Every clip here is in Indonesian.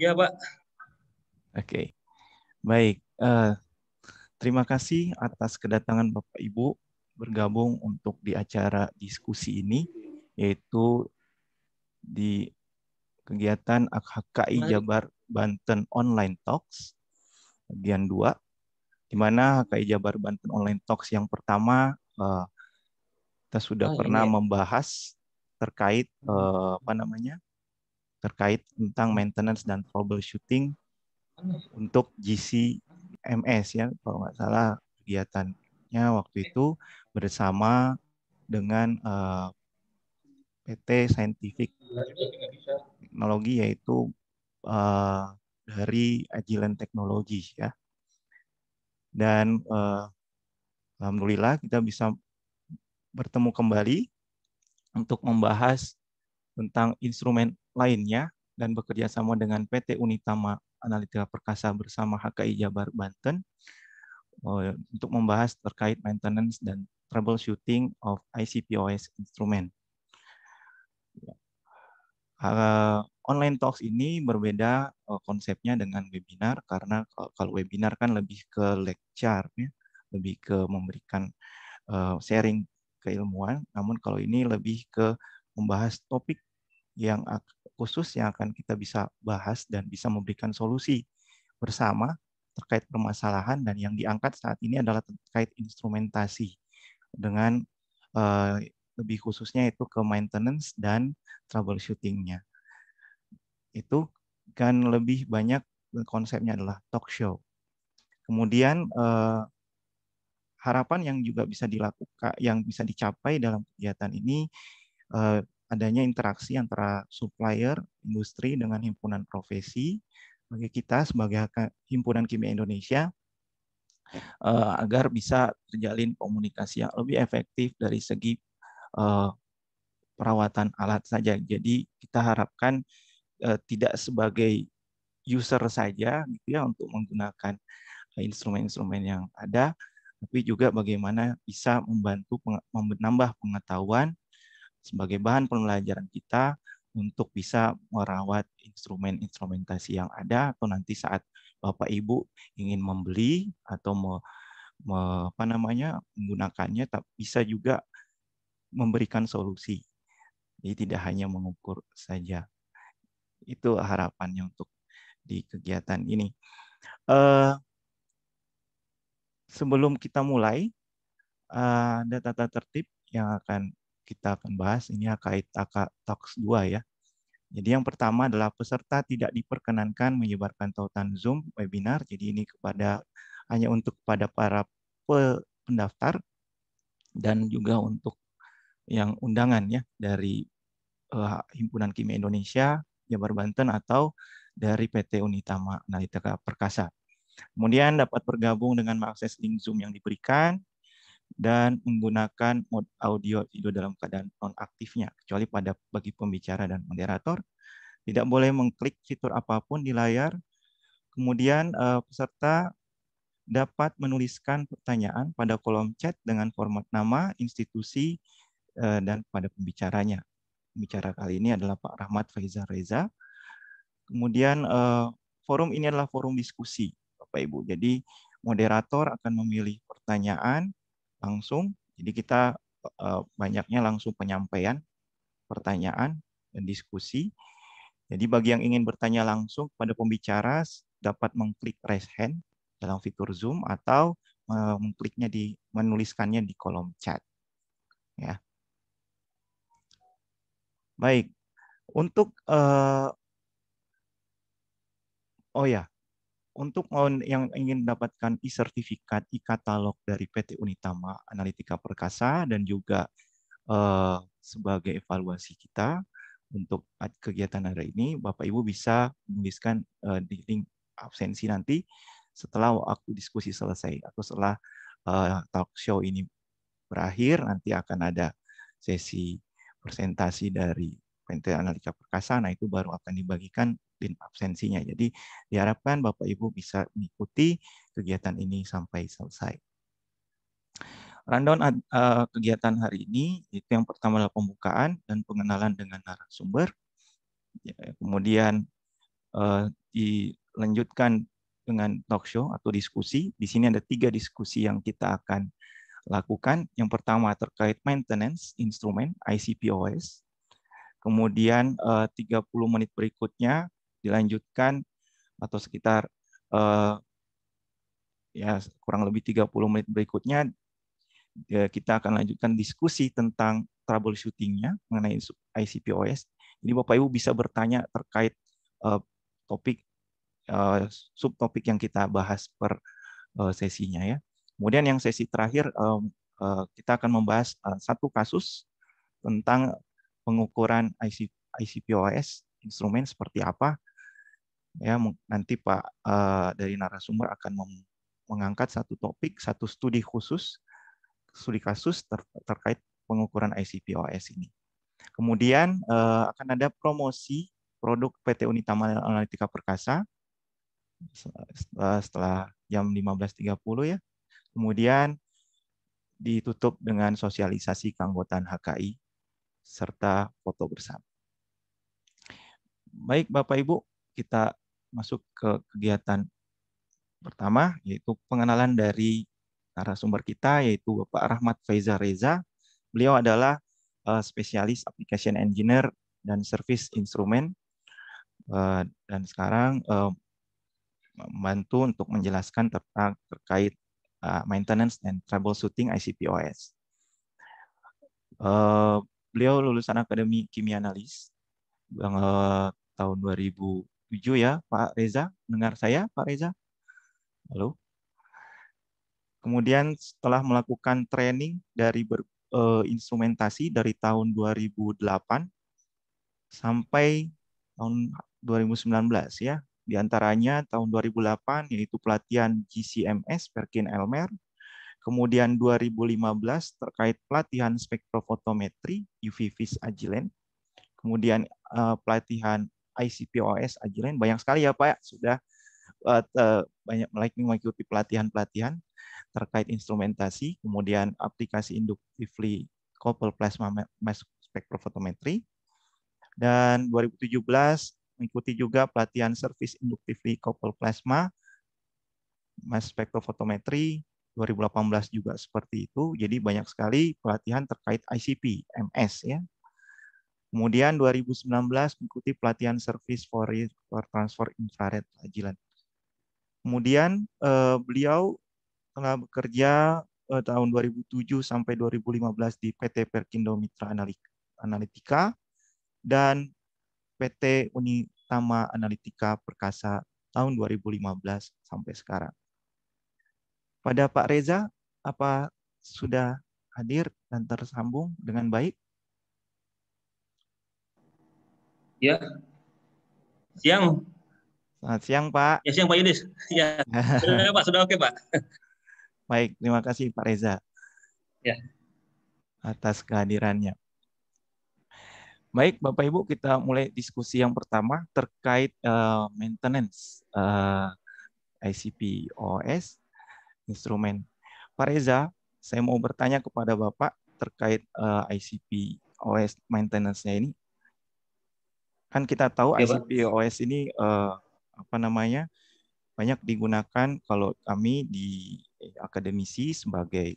Iya, Pak. Oke, baik. Terima kasih atas kedatangan Bapak Ibu bergabung untuk di acara diskusi ini, yaitu di kegiatan HKI Mari. Jabar Banten Online Talks, bagian 2, di mana HKI Jabar Banten Online Talks yang pertama kita sudah Oh, pernah ini ya. membahas terkait terkait tentang maintenance dan troubleshooting untuk GC-MS ya, kalau nggak salah kegiatannya waktu itu bersama dengan PT Scientific Teknologi, yaitu eh, dari Agilent Technology ya. Dan alhamdulillah kita bisa bertemu kembali untuk membahas tentang instrumen lainnya dan bekerja sama dengan PT Unitama Analitika Perkasa bersama HKI Jabar Banten untuk membahas terkait maintenance dan troubleshooting of ICPOS instrument. Online talks ini berbeda konsepnya dengan webinar, karena kalau webinar kan lebih ke lecture, ya, lebih ke memberikan sharing keilmuan. Namun kalau ini lebih ke membahas topik yang khusus yang akan kita bisa bahas dan bisa memberikan solusi bersama terkait permasalahan, dan yang diangkat saat ini adalah terkait instrumentasi dengan lebih khususnya itu ke maintenance dan troubleshooting-nya. Itu kan lebih banyak konsepnya adalah talk show. Kemudian harapan yang juga bisa dilakukan, yang bisa dicapai dalam kegiatan ini adanya interaksi antara supplier, industri dengan himpunan profesi. Bagi kita sebagai Himpunan Kimia Indonesia, agar bisa terjalin komunikasi yang lebih efektif dari segi perawatan alat saja. Jadi kita harapkan tidak sebagai user saja gitu ya untuk menggunakan instrumen-instrumen yang ada, tapi juga bagaimana bisa membantu menambah pengetahuan sebagai bahan pembelajaran kita untuk bisa merawat instrumentasi yang ada, atau nanti saat Bapak Ibu ingin membeli atau menggunakannya, tapi bisa juga memberikan solusi. Jadi tidak hanya mengukur saja. Itu harapannya untuk di kegiatan ini. Sebelum kita mulai, ada tata tertib yang kita akan bahas. Ini kait Talks 2 ya. Jadi yang pertama adalah peserta tidak diperkenankan menyebarkan tautan Zoom webinar. Jadi ini hanya untuk kepada para pendaftar dan juga untuk yang undangan ya dari Himpunan Kimia Indonesia Jabar Banten atau dari PT Unitama Analitika Perkasa. Kemudian dapat bergabung dengan mengakses link Zoom yang diberikan dan menggunakan mode audio video dalam keadaan nonaktifnya, kecuali bagi pembicara dan moderator. Tidak boleh mengklik fitur apapun di layar. Kemudian peserta dapat menuliskan pertanyaan pada kolom chat dengan format nama, institusi, dan pada pembicaranya. Pembicara kali ini adalah Pak Rahmat Faizal Reza. Kemudian forum ini adalah forum diskusi, Bapak Ibu. Jadi moderator akan memilih pertanyaan langsung. Jadi kita banyaknya langsung penyampaian pertanyaan dan diskusi. Jadi bagi yang ingin bertanya langsung pada pembicara dapat mengklik raise hand dalam fitur Zoom atau menuliskannya di kolom chat. Ya. Baik. Untuk untuk yang ingin mendapatkan e-sertifikat e-katalog dari PT Unitama Analitika Perkasa dan juga sebagai evaluasi kita untuk kegiatan hari ini, Bapak Ibu bisa menuliskan di link absensi nanti setelah waktu diskusi selesai atau setelah talk show ini berakhir. Nanti akan ada sesi presentasi dari PT Analitika Perkasa. Nah, itu baru akan dibagikan link absensinya. Jadi diharapkan Bapak Ibu bisa mengikuti kegiatan ini sampai selesai. Rundown kegiatan hari ini itu yang pertama adalah pembukaan dan pengenalan dengan narasumber. Kemudian dilanjutkan dengan talk show atau diskusi. Di sini ada 3 diskusi yang kita akan lakukan. Yang pertama terkait maintenance instrumen ICP-OS. Kemudian 30 menit berikutnya dilanjutkan atau sekitar ya kurang lebih 30 menit berikutnya kita akan lanjutkan diskusi tentang troubleshooting-nya mengenai ICP-OS. Jadi Bapak Ibu bisa bertanya terkait topik subtopik yang kita bahas per sesinya ya. Kemudian yang sesi terakhir kita akan membahas satu kasus tentang pengukuran ICP-OS instrumen seperti apa. Ya, nanti Pak dari narasumber akan mengangkat satu topik, satu studi khusus, studi kasus terkait pengukuran ICP-OS ini. Kemudian akan ada promosi produk PT Unitama Analitika Perkasa setelah jam 15.30 ya. Kemudian ditutup dengan sosialisasi keanggotaan HKI serta foto bersama. Baik Bapak Ibu, kita masuk ke kegiatan pertama, yaitu pengenalan dari narasumber kita, yaitu Bapak Rahmat Faiza Reza. Beliau adalah spesialis application engineer dan service instrumen, dan sekarang membantu untuk menjelaskan terkait maintenance dan troubleshooting ICP-OS. Beliau lulusan Akademi Kimia Analis tahun 2007 ya, Pak Reza. Dengar saya, Pak Reza? Halo. Kemudian setelah melakukan training dari instrumentasi dari tahun 2008 sampai tahun 2019 ya. Di antaranya tahun 2008 yaitu pelatihan GCMS Perkin-Elmer. Kemudian 2015 terkait pelatihan spektrofotometri UV-Vis Agilent. Kemudian pelatihan ICP-OS Agilent. Banyak sekali ya Pak, sudah banyak mengikuti pelatihan-pelatihan terkait instrumentasi, kemudian aplikasi inductively coupled plasma mass spectrophotometry. Dan 2017 mengikuti juga pelatihan service inductively coupled plasma mass spectrophotometry. 2018 juga seperti itu. Jadi banyak sekali pelatihan terkait ICP, MS ya. Kemudian 2019 mengikuti pelatihan service for transfer infrared Agilent. Kemudian beliau telah bekerja tahun 2007 sampai 2015 di PT Perkindo Mitra Analitika dan PT Unitama Analitika Perkasa tahun 2015 sampai sekarang. Pada Pak Reza, apa sudah hadir dan tersambung dengan baik? Ya, siang. Selamat siang Pak. Ya siang Pak Yudis. Ya, sudah Pak, sudah oke Pak. Baik, terima kasih Pak Reza. Ya. Atas kehadirannya. Baik, Bapak Ibu, kita mulai diskusi yang pertama terkait maintenance ICP-OS instrumen. Pak Reza, saya mau bertanya kepada Bapak terkait ICP-OS maintenance-nya ini. Kan kita tahu Ya, ICP-OS ini banyak digunakan kalau kami di akademisi sebagai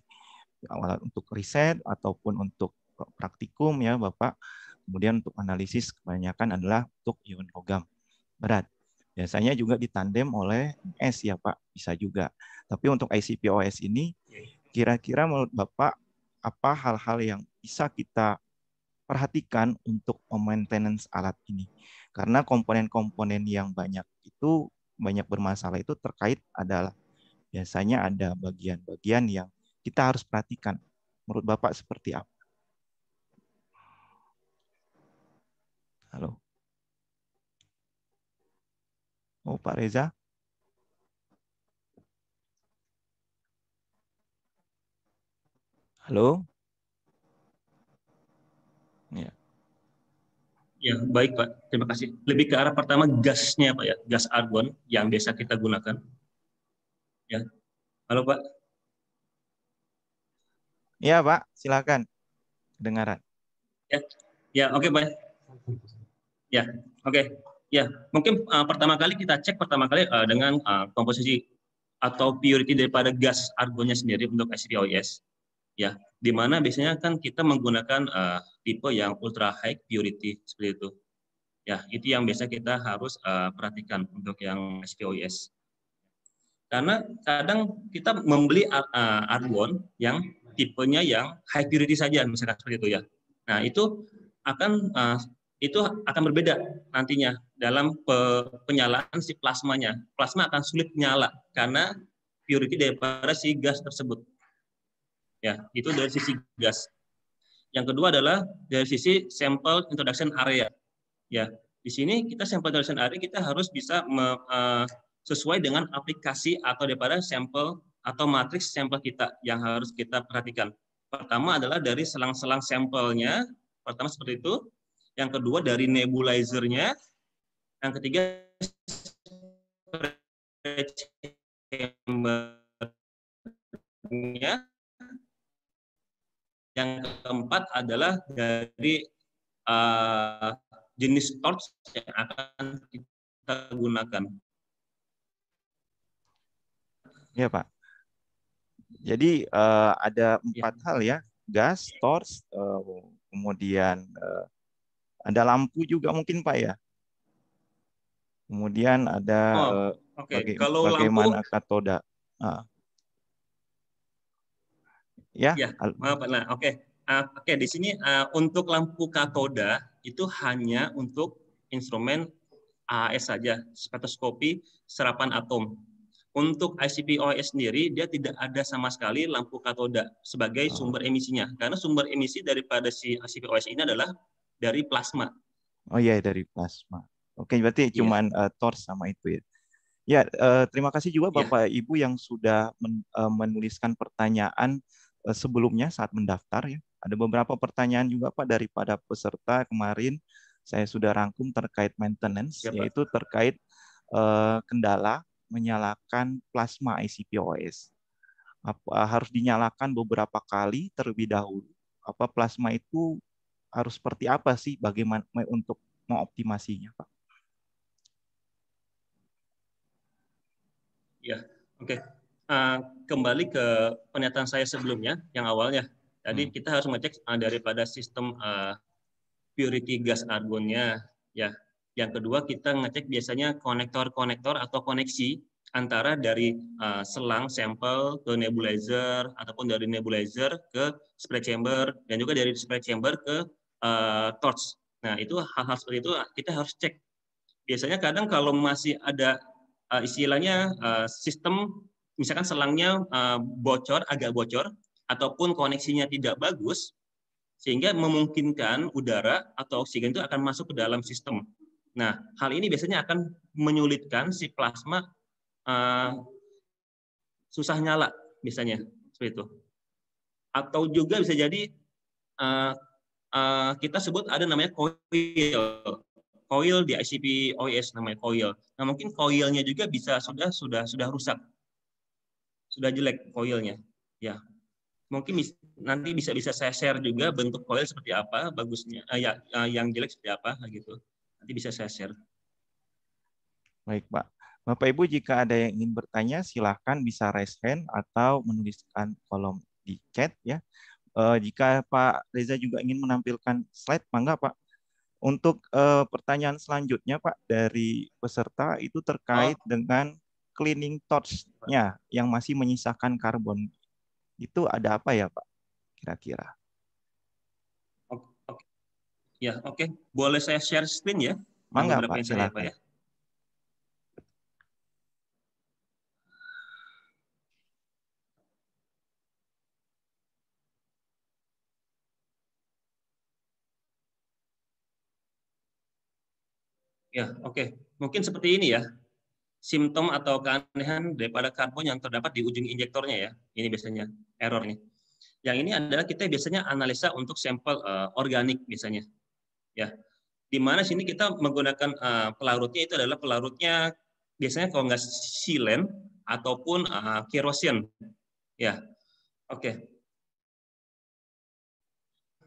alat untuk riset ataupun untuk praktikum ya Bapak. Kemudian untuk analisis kebanyakan adalah untuk ion logam berat. Biasanya juga ditandem oleh MS ya Pak, bisa juga. Tapi untuk ICP-OS ini, kira-kira menurut Bapak, apa hal-hal yang bisa kita perhatikan untuk maintenance alat ini? Karena komponen-komponen yang banyak bermasalah itu terkait adalah biasanya ada bagian-bagian yang kita harus perhatikan. Menurut Bapak seperti apa? Halo. Oh, Pak Reza. Halo. Ya. Ya, baik Pak. Terima kasih. Lebih ke arah pertama gasnya Pak ya, gas argon yang biasa kita gunakan. Ya. Halo Pak. Iya Pak, silakan. Kedengaran. Ya, ya oke Pak. Ya, oke. Ya, mungkin pertama kali kita cek dengan komposisi atau purity daripada gas argonnya sendiri untuk SPOS. Ya, di mana biasanya kan kita menggunakan tipe yang ultra high purity seperti itu. Ya, itu yang biasa kita harus perhatikan untuk yang SPOS. Karena kadang kita membeli argon yang tipenya yang high purity saja, misalkan seperti itu ya. Nah, itu akan berbeda nantinya dalam penyalaan si plasmanya. Plasma akan sulit nyala karena purity daripada si gas tersebut. Ya, itu dari sisi gas. Yang kedua adalah dari sisi sample introduction area. Ya, di sini kita sample introduction area kita harus bisa sesuai dengan aplikasi atau daripada sampel atau matriks sampel kita yang harus kita perhatikan. Pertama adalah dari selang-selang sampelnya, pertama seperti itu. Yang kedua dari nebulizer-nya, yang ketiga chamber-nya, yang keempat adalah dari jenis torch yang akan kita gunakan. Ya Pak. Jadi ada 4 hal ya, gas, torch, kemudian ada lampu juga mungkin Pak ya. Kemudian ada Kalau bagaimana lampu, katoda. Ya. Maaf. Nah, oke, di sini untuk lampu katoda itu hanya untuk instrumen AAS saja, spektroskopi serapan atom. Untuk ICP-OIS sendiri, dia tidak ada sama sekali lampu katoda sebagai sumber emisinya. Karena sumber emisi daripada si ICP-OIS ini adalah dari plasma. Oh iya, dari plasma. Oke, berarti cuman torch sama itu ya. Ya, terima kasih juga Bapak Ibu yang sudah menuliskan pertanyaan sebelumnya saat mendaftar ya. Ada beberapa pertanyaan juga Pak daripada peserta kemarin saya sudah rangkum terkait maintenance, yaitu terkait kendala menyalakan plasma ICP-OIS. Harus dinyalakan beberapa kali terlebih dahulu. Apa plasma itu harus seperti apa sih bagaimana untuk mengoptimasinya, Pak? Ya, oke. Kembali ke pernyataan saya sebelumnya yang awalnya. Tadi kita harus mengecek daripada sistem purity gas argonnya, ya. Yang kedua kita ngecek biasanya konektor-konektor atau koneksi antara dari selang sampel ke nebulizer ataupun dari nebulizer ke spray chamber dan juga dari spray chamber ke torch. Nah, itu hal-hal seperti itu kita harus cek. Biasanya kadang kalau masih ada istilahnya sistem misalkan selangnya agak bocor ataupun koneksinya tidak bagus, sehingga memungkinkan udara atau oksigen itu akan masuk ke dalam sistem. Nah, hal ini biasanya akan menyulitkan si plasma susah nyala, misalnya seperti itu. Atau juga bisa jadi kita sebut ada namanya coil di ICP-OIS namanya coil. Nah, mungkin coilnya juga bisa sudah rusak, sudah jelek coilnya. Ya, mungkin nanti bisa saya share juga bentuk coil seperti apa bagusnya, yang jelek seperti apa gitu. Nanti bisa saya share. Baik, Pak. Bapak Ibu jika ada yang ingin bertanya silahkan bisa raise hand atau menuliskan kolom di chat ya. Jika Pak Reza juga ingin menampilkan slide, mangga Pak. Untuk pertanyaan selanjutnya Pak dari peserta itu terkait dengan cleaning torch-nya yang masih menyisakan karbon. Itu ada apa ya Pak kira-kira? Ya, oke. Boleh saya share screen ya? Mangga Pak, silakan. Ya, oke. Mungkin seperti ini ya. Simptom atau keanehan daripada karbon yang terdapat di ujung injektornya ya. Ini biasanya errornya. Yang ini adalah kita biasanya analisa untuk sampel organik biasanya. Ya. Di mana sini kita menggunakan pelarutnya itu adalah pelarutnya biasanya kalau nggak silen ataupun kerosin. Ya. Oke.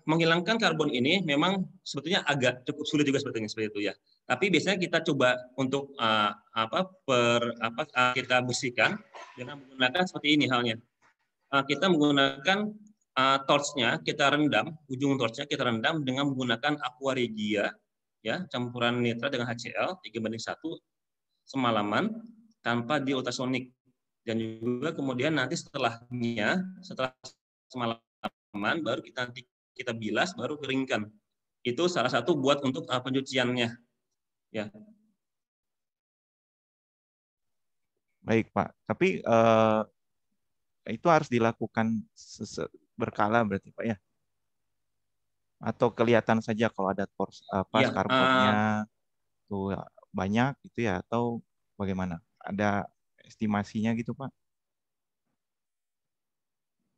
menghilangkan karbon ini memang sebetulnya agak cukup sulit juga sebetulnya seperti itu ya. Tapi biasanya kita coba untuk kita bersihkan dengan menggunakan seperti ini halnya. Kita menggunakan torchnya, kita rendam, ujung torchnya kita rendam dengan menggunakan aqua regia, ya, campuran nitrat dengan HCl 3:1 semalaman tanpa di ultrasonik. Dan juga kemudian nanti setelah semalaman baru kita bilas, baru keringkan. Itu salah satu buat untuk pencuciannya. Ya. Baik, Pak. Tapi itu harus dilakukan berkala berarti, Pak ya? Atau kelihatan saja kalau ada Ya, karbonnya tuh banyak gitu ya, atau bagaimana? Ada estimasinya gitu, Pak?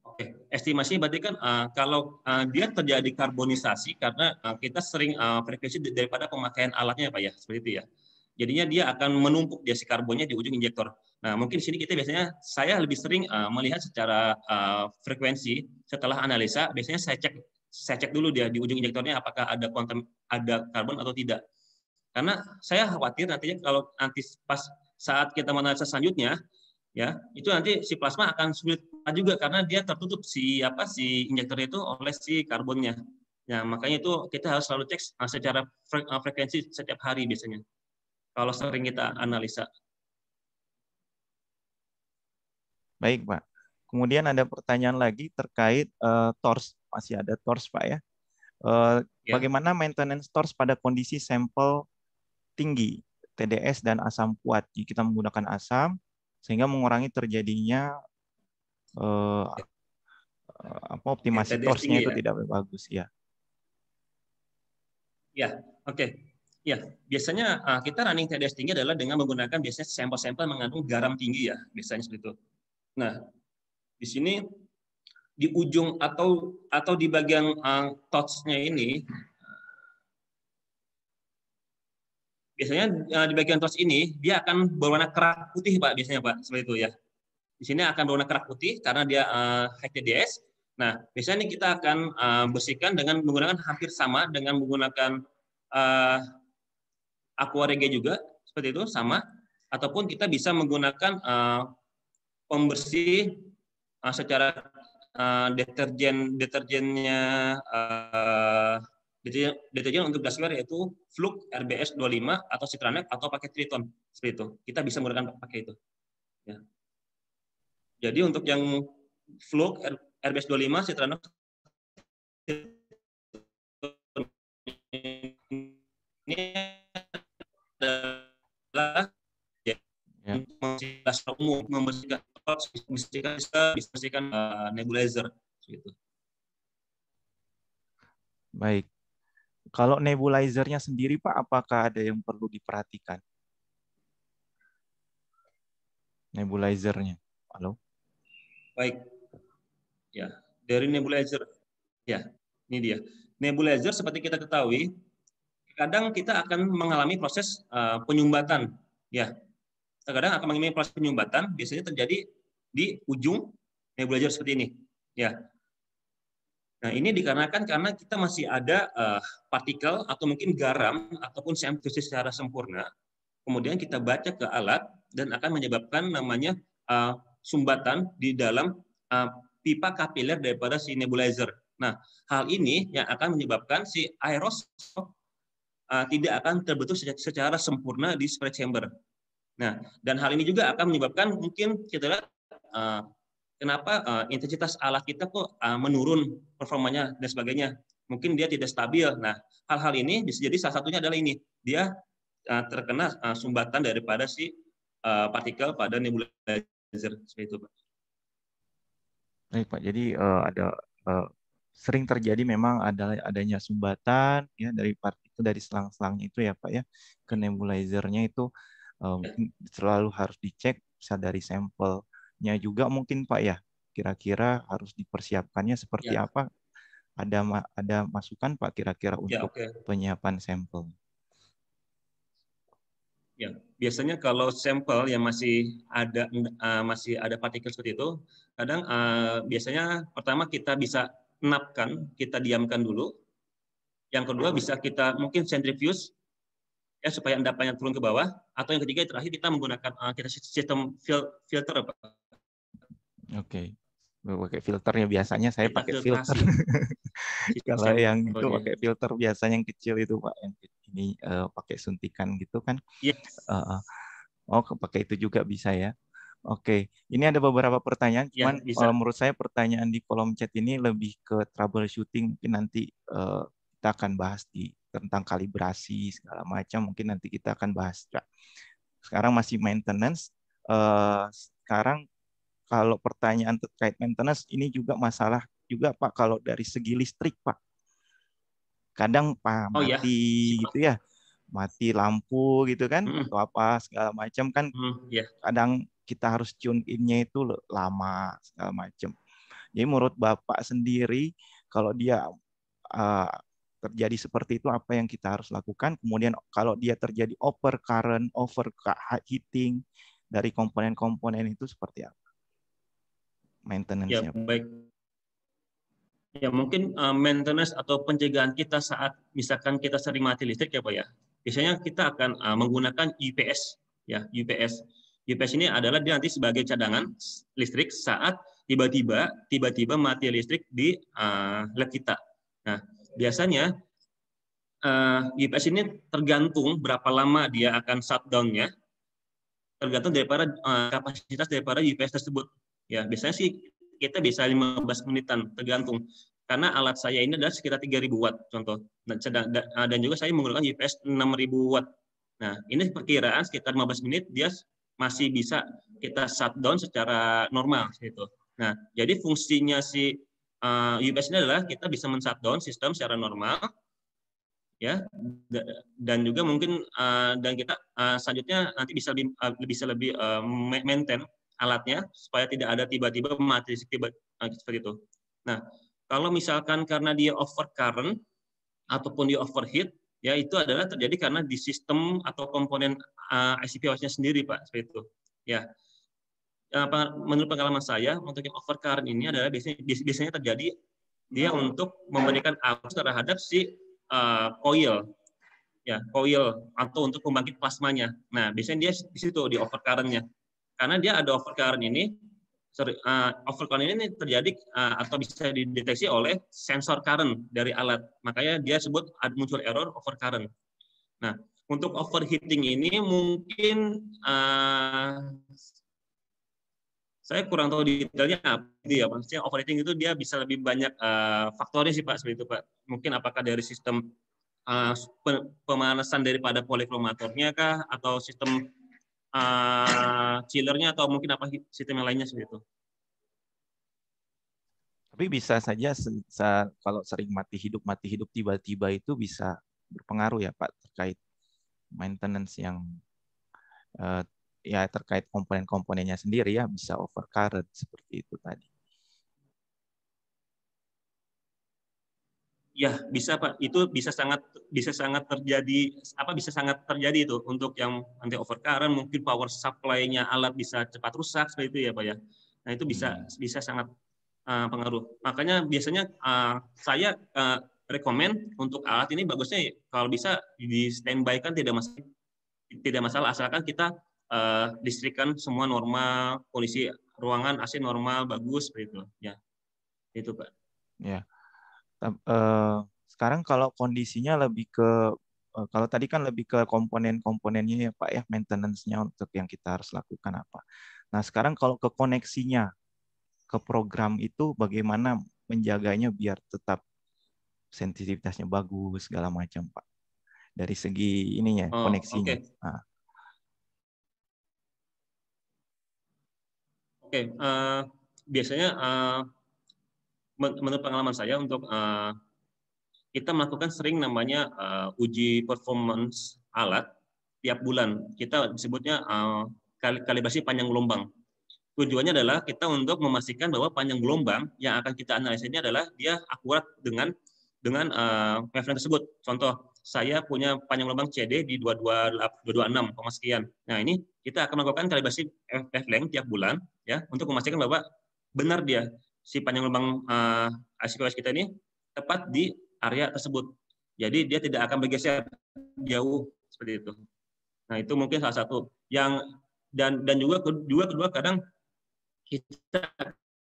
Oke, estimasi berarti kan kalau dia terjadi karbonisasi karena kita sering frekuensi daripada pemakaian alatnya, Pak ya, seperti itu ya. Jadinya dia akan menumpuk dia si karbonnya di ujung injektor. Nah, mungkin di sini kita biasanya saya lebih sering melihat secara frekuensi setelah analisa, biasanya saya cek dulu dia di ujung injektornya apakah ada karbon atau tidak. Karena saya khawatir nantinya kalau nanti pas saat kita menganalisa selanjutnya, ya itu nanti si plasma akan sulit juga karena dia tertutup si injektor itu oleh si karbonnya. Ya makanya itu kita harus selalu cek secara frekuensi setiap hari biasanya. Kalau sering kita analisa. Baik, Pak. Kemudian ada pertanyaan lagi terkait torch. Masih ada torch, Pak ya. Ya. Bagaimana maintenance torch pada kondisi sampel tinggi, TDS dan asam kuat? Jika kita menggunakan asam, sehingga mengurangi terjadinya optimasi torch-nya itu tidak bagus ya. Ya, oke. Ya, biasanya kita running TDS tinggi adalah dengan menggunakan biasanya sampel-sampel mengandung garam tinggi ya, biasanya seperti itu. Nah, di sini di ujung atau di bagian torch-nya ini biasanya di bagian torch ini dia akan berwarna kerak putih, Pak, biasanya, Pak, seperti itu ya. Di sini akan berwarna kerak putih karena dia high TDS. Nah, biasanya ini kita akan bersihkan dengan menggunakan hampir sama dengan menggunakan aqua regia juga seperti itu sama, ataupun kita bisa menggunakan pembersih secara deterjen untuk glassware yaitu Flux RBS 25 atau Citranex atau pakai Triton seperti itu. Kita bisa menggunakan pakai itu. Ya. Jadi untuk yang Flux RBS 25 Citranex ini adalah umum, membersihkan nebulizer gitu. Baik. Kalau nebulizernya sendiri, Pak, apakah ada yang perlu diperhatikan? Nebulizernya. Halo? Baik. Ya, dari nebulizer. Ya, ini dia. Nebulizer seperti kita ketahui, kadang kita akan mengalami proses penyumbatan. Ya, terkadang akan mengalami proses penyumbatan, biasanya terjadi di ujung nebulizer seperti ini. Ya. Nah, ini dikarenakan karena kita masih ada partikel atau mungkin garam ataupun sampel secara sempurna, kemudian kita baca ke alat dan akan menyebabkan namanya sumbatan di dalam pipa kapiler daripada si nebulizer. Nah, hal ini yang akan menyebabkan si aerosol tidak akan terbentuk secara sempurna di spray chamber. Nah, dan hal ini juga akan menyebabkan mungkin kita lihat kenapa intensitas alat kita kok menurun performanya dan sebagainya. Mungkin dia tidak stabil. Nah, hal-hal ini bisa jadi salah satunya adalah ini. Dia terkena sumbatan daripada si partikel pada nebulizer seperti itu, Pak. Baik, Pak. Jadi ada sering terjadi memang adanya sumbatan ya dari partikel dari selang-selangnya itu ya, Pak ya, ke nebulizernya itu mungkin selalu harus dicek bisa dari sampelnya juga mungkin, Pak ya. Kira-kira harus dipersiapkannya seperti apa? Ada masukan, Pak, kira-kira untuk penyiapan sampel? Ya, biasanya kalau sampel yang masih ada partikel seperti itu, kadang biasanya pertama kita bisa napkan, kita diamkan dulu. Yang kedua bisa kita mungkin centrifuge ya supaya endapannya turun ke bawah. Atau yang ketiga terakhir kita menggunakan kita sistem filter, Pak. Oke. Pakai filternya biasanya saya Kita pakai filter. filtrasi. Kalau yang itu Oke. pakai filter biasanya yang kecil itu Pak, yang ini pakai suntikan gitu kan. Yes. Oh, pakai itu juga bisa ya. Oke, ini ada beberapa pertanyaan, Ya, cuman bisa. menurut saya pertanyaan di kolom chat ini lebih ke troubleshooting. Mungkin nanti kita akan bahas tentang kalibrasi segala macam. Mungkin nanti kita akan bahas. Sekarang masih maintenance. Sekarang kalau pertanyaan terkait maintenance ini juga masalah juga Pak, kalau dari segi listrik Pak. Kadang Pak Oh ya, mati siap. gitu ya, mati lampu gitu kan, Mm-mm. atau apa segala macam kan. Ya. Kadang kita harus tune in-nya itu lama segala macam. Jadi menurut Bapak sendiri, kalau dia uh, terjadi seperti itu, apa yang kita harus lakukan? Kemudian kalau dia terjadi overcurrent, overheating dari komponen-komponen itu seperti apa Ya, maintenance-nya? baik. Ya, mungkin maintenance atau pencegahan kita saat misalkan kita sering mati listrik ya Pak ya. Biasanya kita akan menggunakan UPS ya, UPS. UPS ini adalah dia nanti sebagai cadangan listrik saat tiba-tiba mati listrik di lab kita. Nah, biasanya UPS ini tergantung berapa lama dia akan shutdown-nya, tergantung daripada kapasitas daripada UPS tersebut. Ya, biasanya sih kita bisa 15 menitan, tergantung. Karena alat saya ini adalah sekitar 3.000 watt, contoh. Dan juga saya menggunakan UPS 6.000 watt. Nah, ini perkiraan sekitar 15 menit, dia masih bisa kita shutdown secara normal. Gitu. Nah, jadi fungsinya si UPS ini adalah kita bisa men-shutdown sistem secara normal, ya, dan juga mungkin dan kita selanjutnya nanti bisa lebih maintain alatnya supaya tidak ada tiba-tiba mati seperti itu. Nah, kalau misalkan karena dia overcurrent ataupun dia overheat, ya itu adalah terjadi karena di sistem atau komponen IC POS-nya sendiri, Pak, seperti itu. Ya, menurut pengalaman saya untuk yang overcurrent ini adalah biasanya terjadi dia untuk memberikan arus terhadap si coil, ya, coil atau untuk pembangkit plasmanya. Nah, biasanya dia di situ di overcurrent-nya. Karena dia ada overcurrent ini, overcurrent ini terjadi atau bisa dideteksi oleh sensor current dari alat. Makanya dia sebut muncul error overcurrent. Nah, untuk overheating ini mungkin saya kurang tahu detailnya apa ya. Maksudnya overheating itu dia bisa lebih banyak faktornya sih Pak, seperti itu Pak. Mungkin apakah dari sistem pemanasan daripada polikromatornya kah, atau sistem chillernya, atau mungkin apa sistem yang lainnya seperti itu. Tapi bisa saja kalau sering mati hidup tiba-tiba itu bisa berpengaruh ya Pak terkait maintenance yang ya terkait komponen-komponennya sendiri ya bisa overcurrent seperti itu tadi. Ya, bisa Pak. Itu bisa sangat terjadi itu untuk yang nanti overcurrent, mungkin power supply-nya alat bisa cepat rusak seperti itu ya Pak ya. Nah, itu bisa sangat pengaruh. Makanya biasanya saya rekomen untuk alat ini bagusnya kalau bisa di standby kan tidak masalah asalkan kita listrikan semua normal, kondisi ruangan AC normal bagus seperti itu ya. Itu Pak. Ya. Sekarang kalau kondisinya lebih ke kalau tadi kan lebih ke komponen-komponennya ya Pak ya, maintenance-nya untuk yang kita harus lakukan apa. Nah, sekarang kalau ke koneksinya ke program itu bagaimana menjaganya biar tetap sensitivitasnya bagus segala macam Pak. Dari segi ininya koneksinya. Oke. Nah. Oke, biasanya menurut pengalaman saya untuk kita melakukan sering namanya uji performance alat tiap bulan. Kita disebutnya kalibrasi panjang gelombang. Tujuannya adalah kita untuk memastikan bahwa panjang gelombang yang akan kita analisis ini adalah dia akurat dengan wavelength tersebut. Contoh, saya punya panjang gelombang CD di 226, sekian. Nah, ini kita akan melakukan kalibrasi wavelength tiap bulan ya untuk memastikan bahwa benar dia. si panjang lubang ICPOS kita ini tepat di area tersebut. Jadi dia tidak akan bergeser jauh seperti itu. Nah, itu mungkin salah satu yang dan juga kedua kadang kita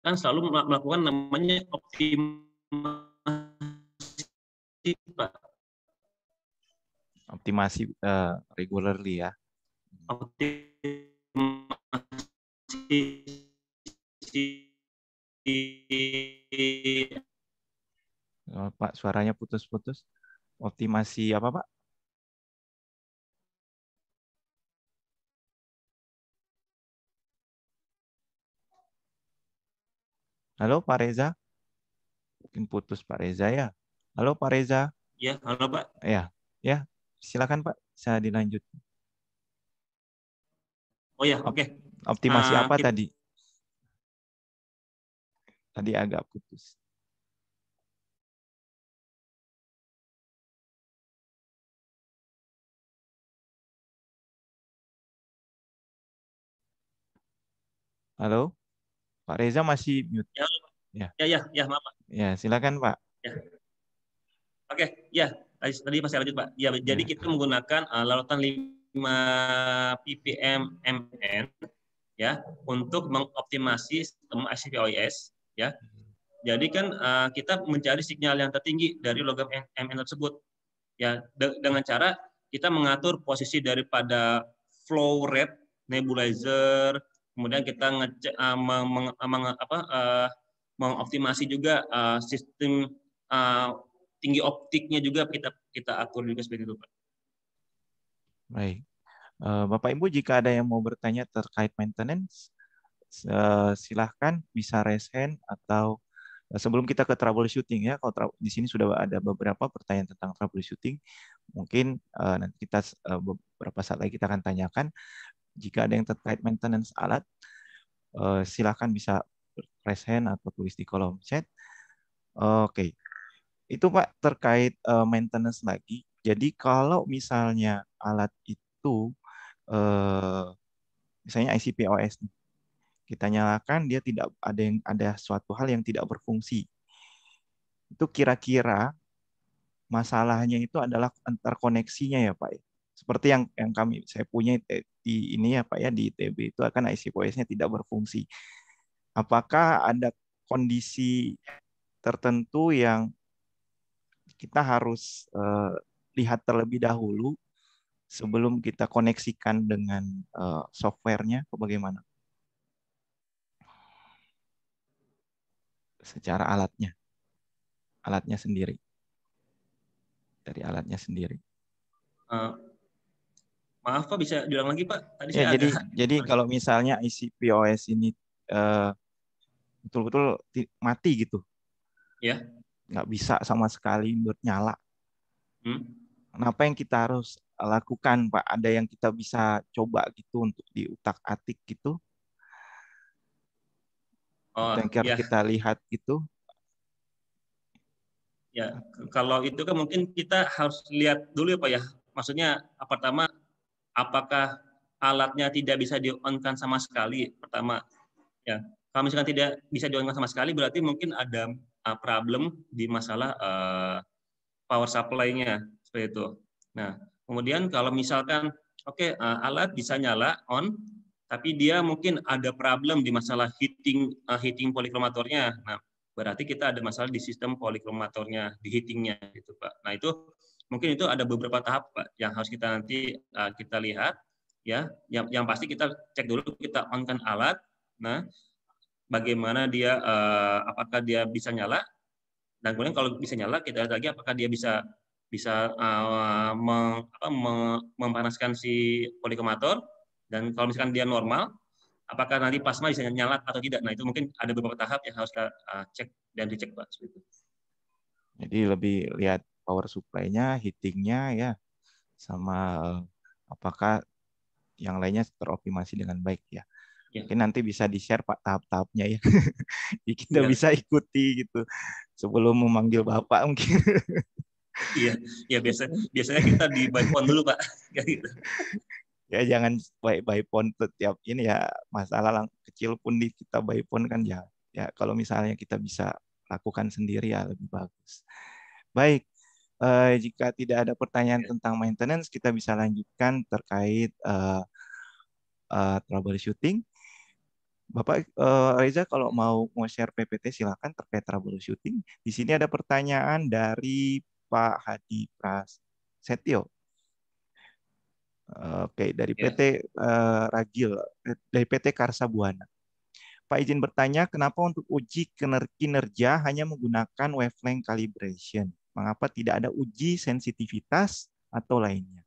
akan selalu melakukan namanya optimasi, Pak. Optimasi regularly ya. Pak, suaranya putus-putus. Optimasi apa, Pak? Halo, Pak Reza. Mungkin putus Pak Reza ya. Halo, Pak Reza. Ya, halo, Pak. Ya, silakan Pak. Bisa dilanjut. Oh ya, oke. Optimasi apa tadi? Tadi agak putus. Halo, Pak Reza masih mute. Ya, maaf, Pak. Ya, silakan Pak. Ya. Oke, ya. Tadi masih lanjut, Pak. Ya, jadi kita menggunakan larutan 5 ppm mN ya untuk mengoptimasi sistem ICP-OIS ya. Jadi kan kita mencari sinyal yang tertinggi dari logam mN tersebut ya dengan cara kita mengatur posisi daripada flow rate nebulizer, kemudian kita mengoptimasi juga sistem tinggi optiknya juga kita atur juga seperti itu, Pak. Baik. Bapak Ibu, jika ada yang mau bertanya terkait maintenance, silahkan bisa raise hand atau sebelum kita ke troubleshooting ya. Kalau di sini sudah ada beberapa pertanyaan tentang troubleshooting, mungkin nanti kita beberapa saat lagi kita akan tanyakan. Jika ada yang terkait maintenance alat, silahkan bisa raise hand atau tulis di kolom chat. Oke. Itu Pak terkait maintenance lagi. Jadi kalau misalnya alat itu misalnya ICP-OS kita nyalakan, dia tidak ada suatu hal yang tidak berfungsi. Itu kira-kira masalahnya itu adalah antar koneksinya ya Pak. Seperti yang saya punya di ini ya Pak ya, di ITB itu akan ICP-OS-nya tidak berfungsi. Apakah ada kondisi tertentu yang kita harus lihat terlebih dahulu sebelum kita koneksikan dengan softwarenya, atau bagaimana? Secara alatnya sendiri, dari alatnya sendiri. Maaf Pak, bisa diulang lagi Pak? Tadi Ya, saya jadi kalau misalnya ICP-OS ini betul-betul mati gitu, ya, nggak bisa sama sekali bernyala. Apa yang kita harus lakukan Pak? Ada yang kita bisa coba gitu untuk diutak-atik gitu? Yang kita lihat gitu? Ya, kalau itu kan mungkin kita harus lihat dulu ya Pak ya. Maksudnya pertama, apakah alatnya tidak bisa di-on-kan sama sekali? Pertama, ya. Kalau misalkan tidak bisa di-on-kan sama sekali, berarti mungkin ada problem di masalah power supply-nya seperti itu. Nah, kemudian kalau misalkan alat bisa nyala on, tapi dia mungkin ada problem di masalah heating polikromatornya. Nah, berarti kita ada masalah di sistem polikromatornya, di heatingnya gitu Pak. Nah, itu mungkin itu ada beberapa tahap Pak yang harus kita nanti kita lihat ya. Yang pasti kita cek dulu, kita on-kan alat. Nah, bagaimana dia apakah dia bisa nyala, dan kemudian kalau bisa nyala kita lihat lagi apakah dia bisa memanaskan si polikromator, dan kalau misalkan dia normal apakah nanti plasma bisa nyala atau tidak. Nah, itu mungkin ada beberapa tahap yang harus kita cek dan dicek Pak. Jadi lebih lihat power supply-nya, heating-nya ya, sama apakah yang lainnya teroptimasi dengan baik ya. Mungkin nanti bisa di-share Pak tahap-tahapnya ya. Jadi kita bisa ikuti gitu sebelum memanggil Bapak mungkin. Iya, biasanya kita di by phone dulu Pak. Ya jangan by phone setiap ini ya, masalah kecil pun kita by phone kan ya Ya, kalau misalnya kita bisa lakukan sendiri ya lebih bagus. Baik, jika tidak ada pertanyaan Ya. tentang maintenance, kita bisa lanjutkan terkait troubleshooting. Bapak Reza, kalau mau share PPT silakan terkait troubleshooting. Di sini ada pertanyaan dari Pak Hadi Prasetyo. Oke, dari Ya. PT Ragil, dari PT Karsa Buana. Pak izin bertanya, kenapa untuk uji kinerja hanya menggunakan wavelength calibration? Mengapa tidak ada uji sensitivitas atau lainnya?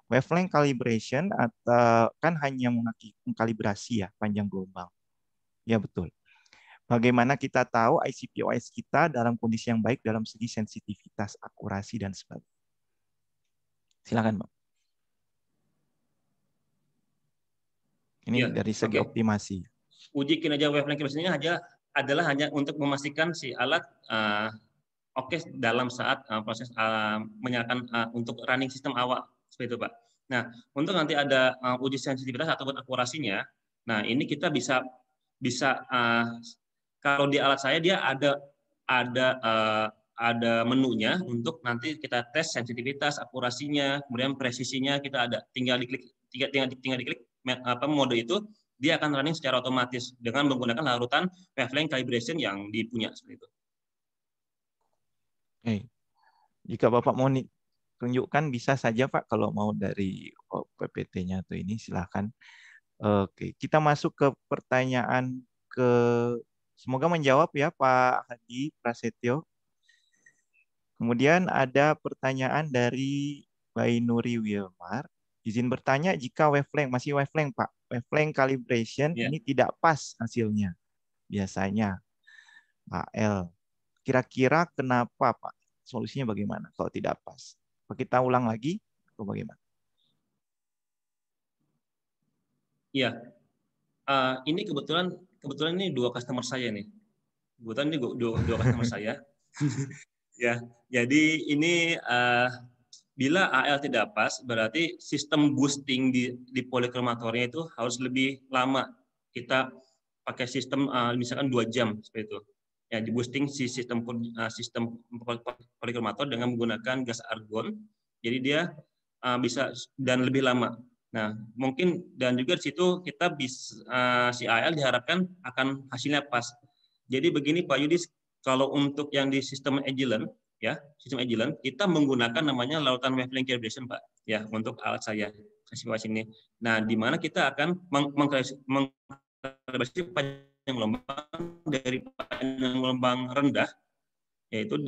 Wavelength calibration atau kan hanya mengkalibrasi ya panjang gelombang. Ya betul. Bagaimana kita tahu ICP-OS kita dalam kondisi yang baik dalam segi sensitivitas, akurasi dan sebagainya? Silakan, Bang. Ini Ya. dari segi Oke. optimasi. Uji kinerja wavelength calibration ini adalah hanya untuk memastikan si alat oke dalam saat proses menyalakan untuk running sistem awal seperti itu, Pak. Nah, untuk nanti ada uji sensitivitas ataupun akurasinya, nah ini kita bisa kalau di alat saya dia ada menunya untuk nanti kita tes sensitivitas, akurasinya, kemudian presisinya kita ada. Tinggal diklik mode itu, dia akan running secara otomatis dengan menggunakan larutan wavelength calibration yang dipunya seperti itu. Oke. Jika Bapak mau tunjukkan bisa saja Pak kalau mau dari PPT-nya atau ini silahkan. Oke, kita masuk ke pertanyaan ke semoga menjawab ya Pak Hadi Prasetyo. Kemudian ada pertanyaan dari Bainuri Wilmar. Izin bertanya jika wavelength, masih wavelength Pak, wavelength calibration Ya. ini tidak pas hasilnya. Biasanya Pak L. Kira-kira kenapa Pak? Solusinya bagaimana kalau tidak pas? Apa kita ulang lagi atau bagaimana? Iya, ini kebetulan ini dua customer saya nih. Kebetulan ini dua customer saya. Ya, jadi ini bila AL tidak pas, berarti sistem boosting di polikromatornya itu harus lebih lama. Kita pakai sistem misalkan 2 jam seperti itu. Ya, di boosting si sistem polikromator dengan menggunakan gas argon. Jadi dia bisa dan lebih lama. Nah, mungkin dan juga di situ kita bisa si AL diharapkan akan hasilnya pas. Jadi begini Pak Yudis, kalau untuk yang di sistem Agilent ya, sistem Agilent kita menggunakan namanya larutan wavelength calibration Pak, ya untuk alat saya kasih ini. Nah, di mana kita akan mengkalibrasi panjang gelombang dari panjang gelombang rendah yaitu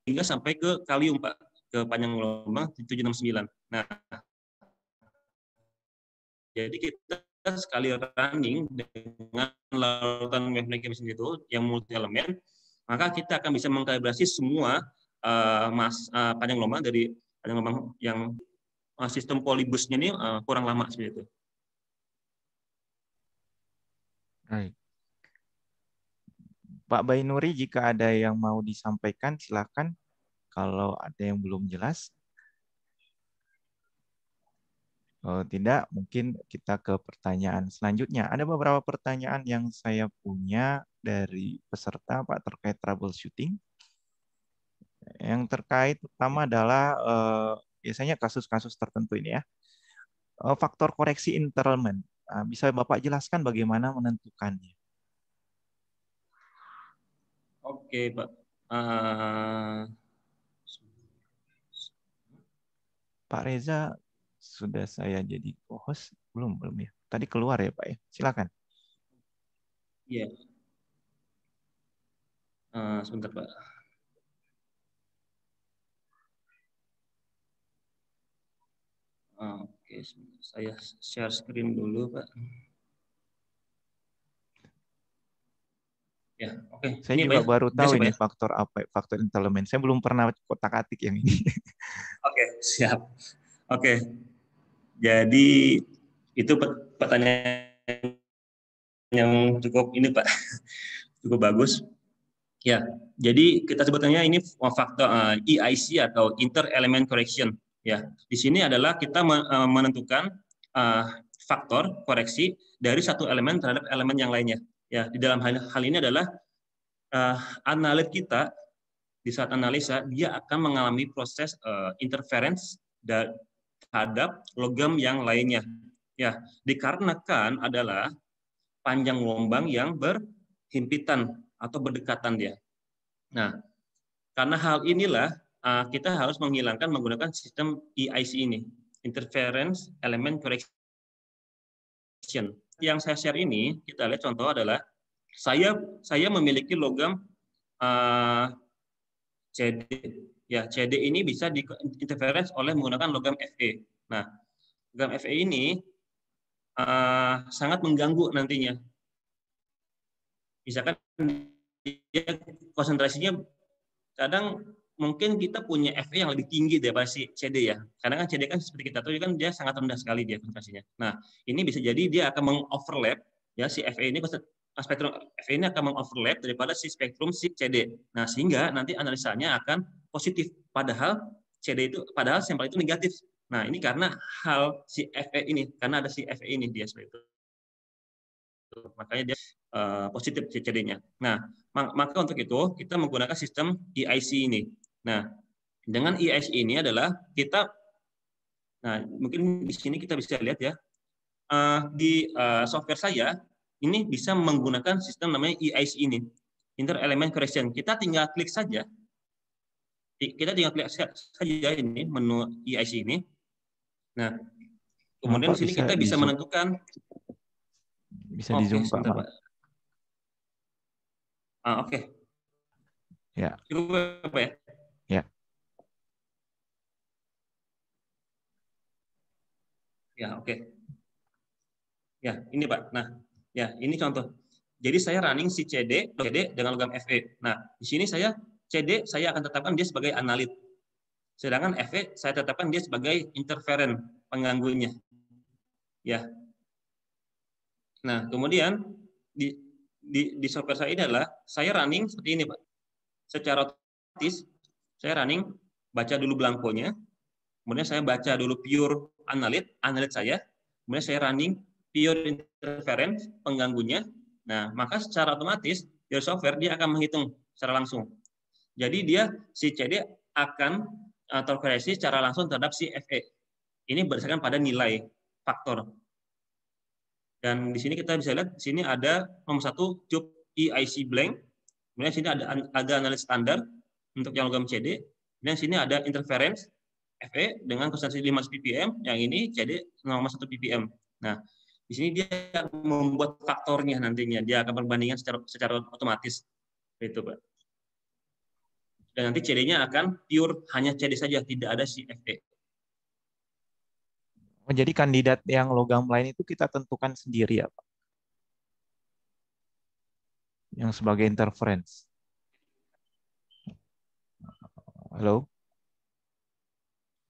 hingga sampai ke kalium Pak, ke panjang gelombang 769. Nah, jadi kita sekali running dengan larutan wavelength calibration itu yang multi elemen, maka kita akan bisa mengkalibrasi semua panjang gelombang dari panjang gelombang yang sistem polybusnya ini kurang lama seperti itu. Baik. Pak Bainuri, jika ada yang mau disampaikan, silakan. Kalau ada yang belum jelas. Kalau tidak, mungkin kita ke pertanyaan selanjutnya. Ada beberapa pertanyaan yang saya punya dari peserta, Pak, terkait troubleshooting. Yang terkait pertama adalah biasanya kasus-kasus tertentu ini ya. Faktor koreksi entertainment. Bisa Bapak jelaskan bagaimana menentukannya? Oke, Pak. Pak Reza, sudah saya jadi host? Belum ya? Tadi keluar ya Pak ya? Silakan. Iya. Sebentar, Pak. Oke, saya share screen dulu, Pak. Ya, oke. Saya Ini juga Pak ya. baru tahu Biasa, Pak ini ya. faktor apa, faktor intelemen. Saya belum pernah kotak-atik yang ini. Oke, siap. Oke. Jadi itu pertanyaan yang cukup ini Pak, cukup bagus. Ya, jadi kita sebutnya ini faktor EIC atau Inter Element Correction. Ya, di sini adalah kita menentukan faktor koreksi dari satu elemen terhadap elemen yang lainnya. Ya, di dalam hal ini adalah analit kita di saat analisa dia akan mengalami proses interference terhadap logam yang lainnya. Ya, dikarenakan adalah panjang gelombang yang berhimpitan atau berdekatan dia. Nah, karena hal inilah kita harus menghilangkan menggunakan sistem EIC ini, Interference Element Correction. Yang saya share ini, kita lihat contoh adalah saya memiliki logam CD. Ya, CD ini bisa diinterference oleh menggunakan logam Fe. Nah, logam Fe ini sangat mengganggu nantinya. Misalkan dia konsentrasinya kadang mungkin kita punya Fe yang lebih tinggi daripada si CD ya. Karena kan CD kan seperti kita tahu kan dia sangat rendah sekali dia konsentrasinya. Nah, ini bisa jadi dia akan mengoverlap ya si Fe ini spektrum Fe ini akan mengoverlap daripada si spektrum si CD. Nah, sehingga nanti analisanya akan positif padahal sampel itu negatif. Nah, ini karena hal si Fe ini, karena ada si Fe ini dia seperti itu. Makanya dia positif CD-nya. Nah, maka untuk itu kita menggunakan sistem EIC ini. Nah, dengan EIC ini adalah kita, nah mungkin di sini kita bisa lihat ya, di software saya ini bisa menggunakan sistem namanya EIC ini, Inter Element Correction. Kita tinggal klik saja ini menu EIC ini. Nah, kemudian di sini kita bisa menentukan. Bisa di zoom Pak. Oke. Ya. Cukup apa ya? Ya. Ya, oke. Ya, ini Pak. Nah, ya ini contoh. Jadi saya running si CD dengan logam Fe. Nah, di sini CD saya akan tetapkan dia sebagai analit. Sedangkan Fe saya tetapkan dia sebagai interferen, pengganggunya. Ya. Nah, kemudian di software saya ini adalah saya running seperti ini, Pak. Secara otomatis saya running baca dulu blankonya, kemudian saya baca dulu pure analit saya, kemudian saya running pure interference pengganggunya. Nah, maka secara otomatis dari software dia akan menghitung secara langsung. Jadi dia si CD akan terkoreksi secara langsung terhadap si Fe. Ini berdasarkan pada nilai faktor. Dan di sini kita bisa lihat, di sini ada nomor 1 tube EIC blank, kemudian di sini ada analis standar untuk yang logam CD, dan di sini ada interference Fe dengan konsentrasi 500 ppm, yang ini CD 0,1 ppm. Nah, di sini dia membuat faktornya nantinya, dia akan perbandingan secara otomatis, itu Pak. Dan nanti CD-nya akan pure hanya CD saja, tidak ada si Fe. Oh, jadi kandidat yang logam lain itu kita tentukan sendiri ya Pak? Yang sebagai interference. Halo?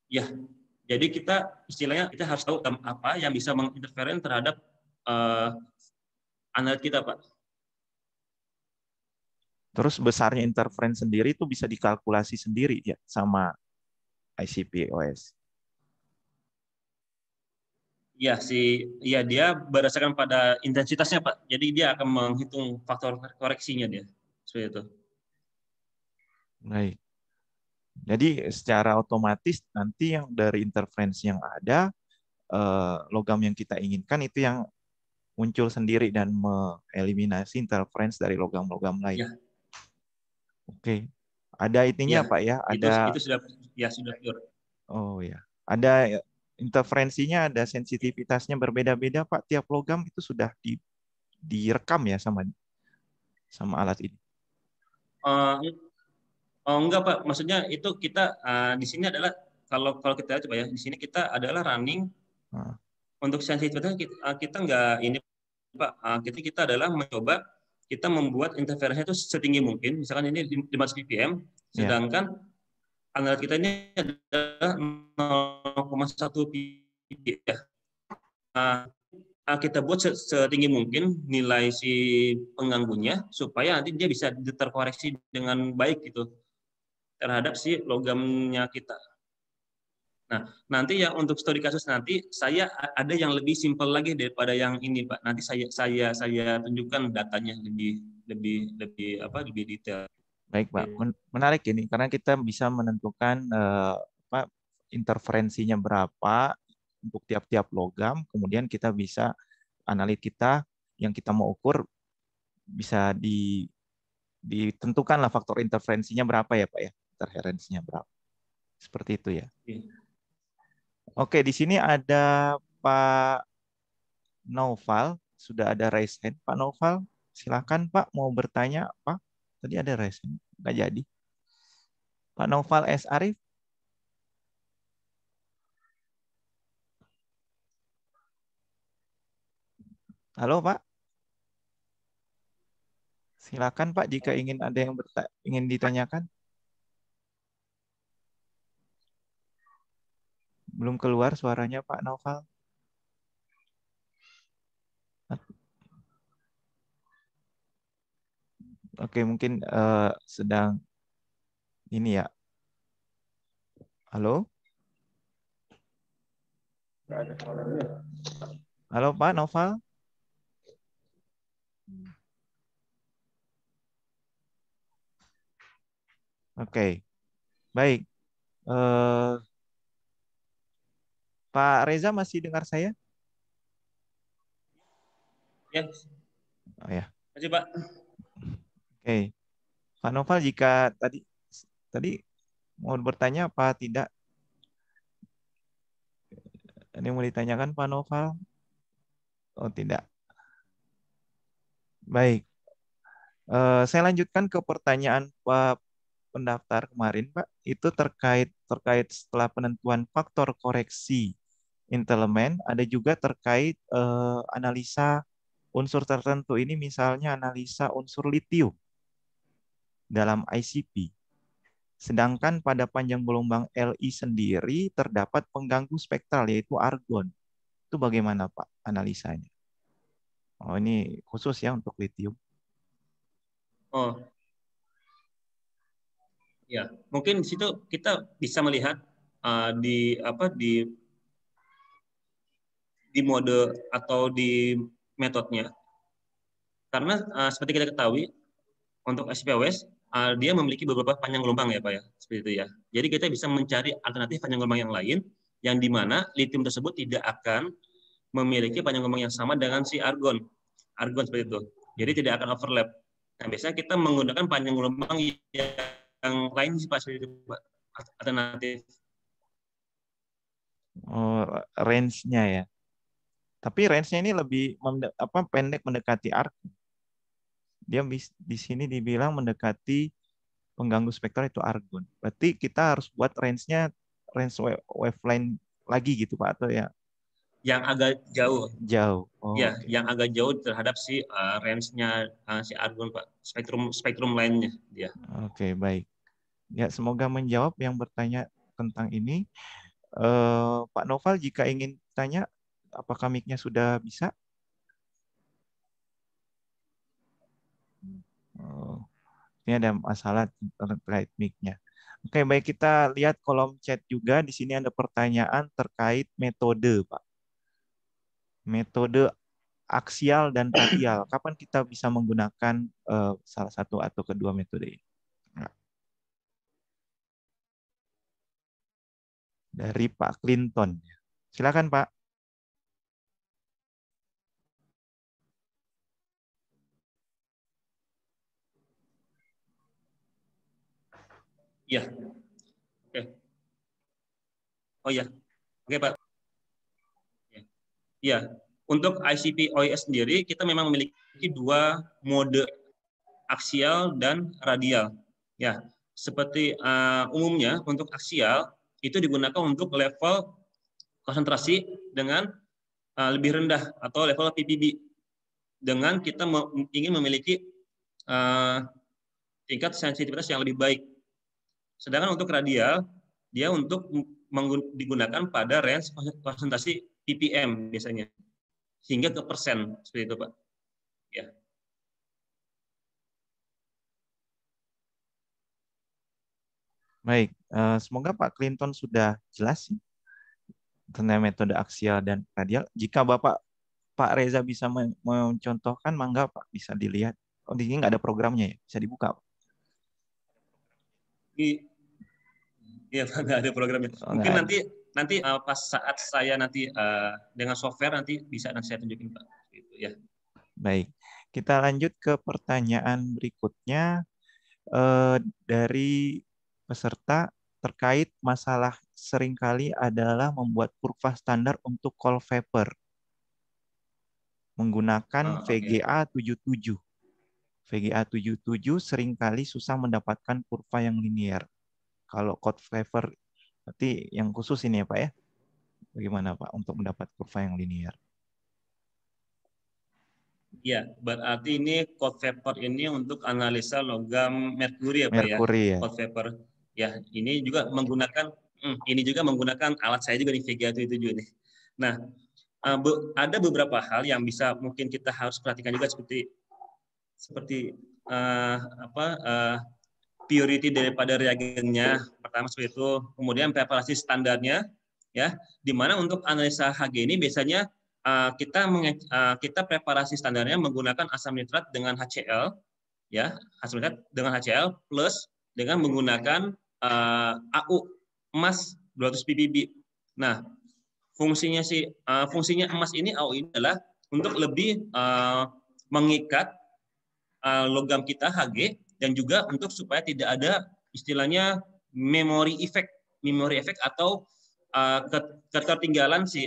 Ya, jadi istilahnya kita harus tahu apa yang bisa menginterferen terhadap analit kita, Pak. Terus besarnya interference sendiri itu bisa dikalkulasi sendiri ya sama ICP OS. Ya, dia berdasarkan pada intensitasnya, Pak. Jadi dia akan menghitung faktor koreksinya dia. Seperti itu. Baik. Jadi secara otomatis nanti yang dari interference yang ada, logam yang kita inginkan itu yang muncul sendiri dan mengeliminasi interference dari logam-logam lain. Ya. Oke. Ada itunya ya, Pak ya? Ada itu sudah pure. Oh ya. Ada interferensinya, ada sensitivitasnya berbeda-beda Pak. Tiap logam itu sudah direkam ya sama alat ini. Enggak Pak, maksudnya itu kita di sini adalah kalau kita coba ya, di sini kita adalah running untuk sensitivitas kita enggak ini Pak, kita adalah mencoba kita membuat interferensi itu setinggi mungkin, misalkan ini 500 ppm, sedangkan analit kita ini adalah 0,1 ppm. Kita buat setinggi mungkin nilai si pengganggunya supaya nanti dia bisa terkoreksi dengan baik gitu terhadap si logamnya kita. Nah, nanti yang untuk studi kasus nanti saya ada yang lebih simpel lagi daripada yang ini, Pak. Nanti saya tunjukkan datanya lebih detail. Baik, Pak. Menarik ini karena kita bisa menentukan apa interferensinya berapa untuk tiap-tiap logam, kemudian kita bisa analit kita yang kita mau ukur bisa ditentukanlah faktor interferensinya berapa ya, Pak ya. Interferensinya berapa. Seperti itu ya. Iya. Oke, di sini ada Pak Noval, sudah ada raise hand. Pak Noval, silakan Pak mau bertanya apa? Tadi ada raise hand, nggak jadi. Pak Noval S. Arif. Halo Pak, silakan Pak jika ingin ada yang ingin ditanyakan. Belum keluar suaranya Pak Noval. Oke, mungkin sedang ini ya. Halo? Halo Pak Noval? Oke, baik. Pak Reza masih dengar saya? Ya, Oh ya, masih Pak. oke. Pak Noval, jika tadi tadi mau bertanya apa tidak? Ada yang mau ditanyakan Pak Noval? Oh tidak. Baik. Saya lanjutkan ke pertanyaan Pak pendaftar kemarin, Pak. Itu terkait terkait setelah penentuan faktor koreksi intelemen, ada juga terkait analisa unsur tertentu ini, misalnya analisa unsur litium dalam ICP. Sedangkan pada panjang gelombang Li sendiri terdapat pengganggu spektral yaitu argon. Itu bagaimana Pak analisanya? Oh, ini khusus ya untuk litium. Oh, ya. Mungkin di situ kita bisa melihat di di mode atau di metodenya. Karena seperti kita ketahui untuk SPOS dia memiliki beberapa panjang gelombang ya Pak ya, seperti itu ya. Jadi kita bisa mencari alternatif panjang gelombang yang lain yang di mana litium tersebut tidak akan memiliki panjang gelombang yang sama dengan si argon. Argon seperti itu. Jadi tidak akan overlap. Nah, biasanya kita menggunakan panjang gelombang yang lain sih Pak, seperti itu Pak. Alternatif. Oh, range-nya ya. Tapi range-nya ini lebih pendek mendekati argon. Dia di sini dibilang mendekati pengganggu spektral itu argon. Berarti kita harus buat range-nya range waveline lagi gitu Pak atau ya Yang agak jauh. jauh. Oh, Ya, oke. yang agak jauh terhadap si range-nya si argon Pak. Spektrum lainnya dia. Oke, baik. Ya, semoga menjawab yang bertanya tentang ini. Pak Noval, jika ingin tanya, apakah mic-nya sudah bisa? Oh, ini ada masalah terkait mic-nya. Oke, baik, kita lihat kolom chat juga. Di sini ada pertanyaan terkait metode, Pak. Metode aksial dan radial. Kapan kita bisa menggunakan salah satu atau kedua metode ini? Nah, dari Pak Clinton. Silakan, Pak. Iya. Oke. Oh ya. Oke Pak. Ya, untuk ICP OIS sendiri kita memang memiliki dua mode aksial dan radial. Ya, seperti umumnya untuk aksial itu digunakan untuk level konsentrasi dengan lebih rendah atau level PPB dengan kita ingin memiliki uh, tingkat sensitivitas yang lebih baik. Sedangkan untuk radial dia untuk digunakan pada range konsentrasi ppm biasanya hingga ke persen seperti itu Pak. Ya. Baik, semoga Pak Clinton sudah jelas sih. tentang metode aksial dan radial. Jika Pak Reza bisa mencontohkan, mangga Pak bisa dilihat. Oh, di sini nggak ada programnya ya, bisa dibuka Pak. Iya, nggak ada programnya. Oh, Mungkin nggak ada. nanti pas saat saya nanti dengan software nanti bisa nanti saya tunjukin Pak. Gitu ya. Baik, kita lanjut ke pertanyaan berikutnya dari peserta terkait masalah seringkali adalah membuat kurva standar untuk Colvapper menggunakan Oke. VGA 77. VGA 77 seringkali susah mendapatkan kurva yang linear. Kalau Colvapper berarti yang khusus ini ya Pak ya? Bagaimana Pak untuk mendapat kurva yang linear? Iya, berarti ini code vapor ini untuk analisa logam merkuri ya Pak ya. Merkuri ya. Code vapor. Ya, ini juga menggunakan alat saya juga nih VGA 77 nih. Nah, ada beberapa hal yang bisa mungkin kita harus perhatikan juga seperti purity daripada reagennya pertama seperti itu, kemudian preparasi standarnya ya, di mana untuk analisa Hg ini biasanya kita preparasi standarnya menggunakan asam nitrat dengan HCl ya, asam nitrat dengan HCl plus dengan menggunakan AU emas 200 ppb. Nah, fungsinya emas ini AU ini adalah untuk lebih mengikat logam kita Hg dan juga untuk supaya tidak ada istilahnya memory effect atau ketertinggalan si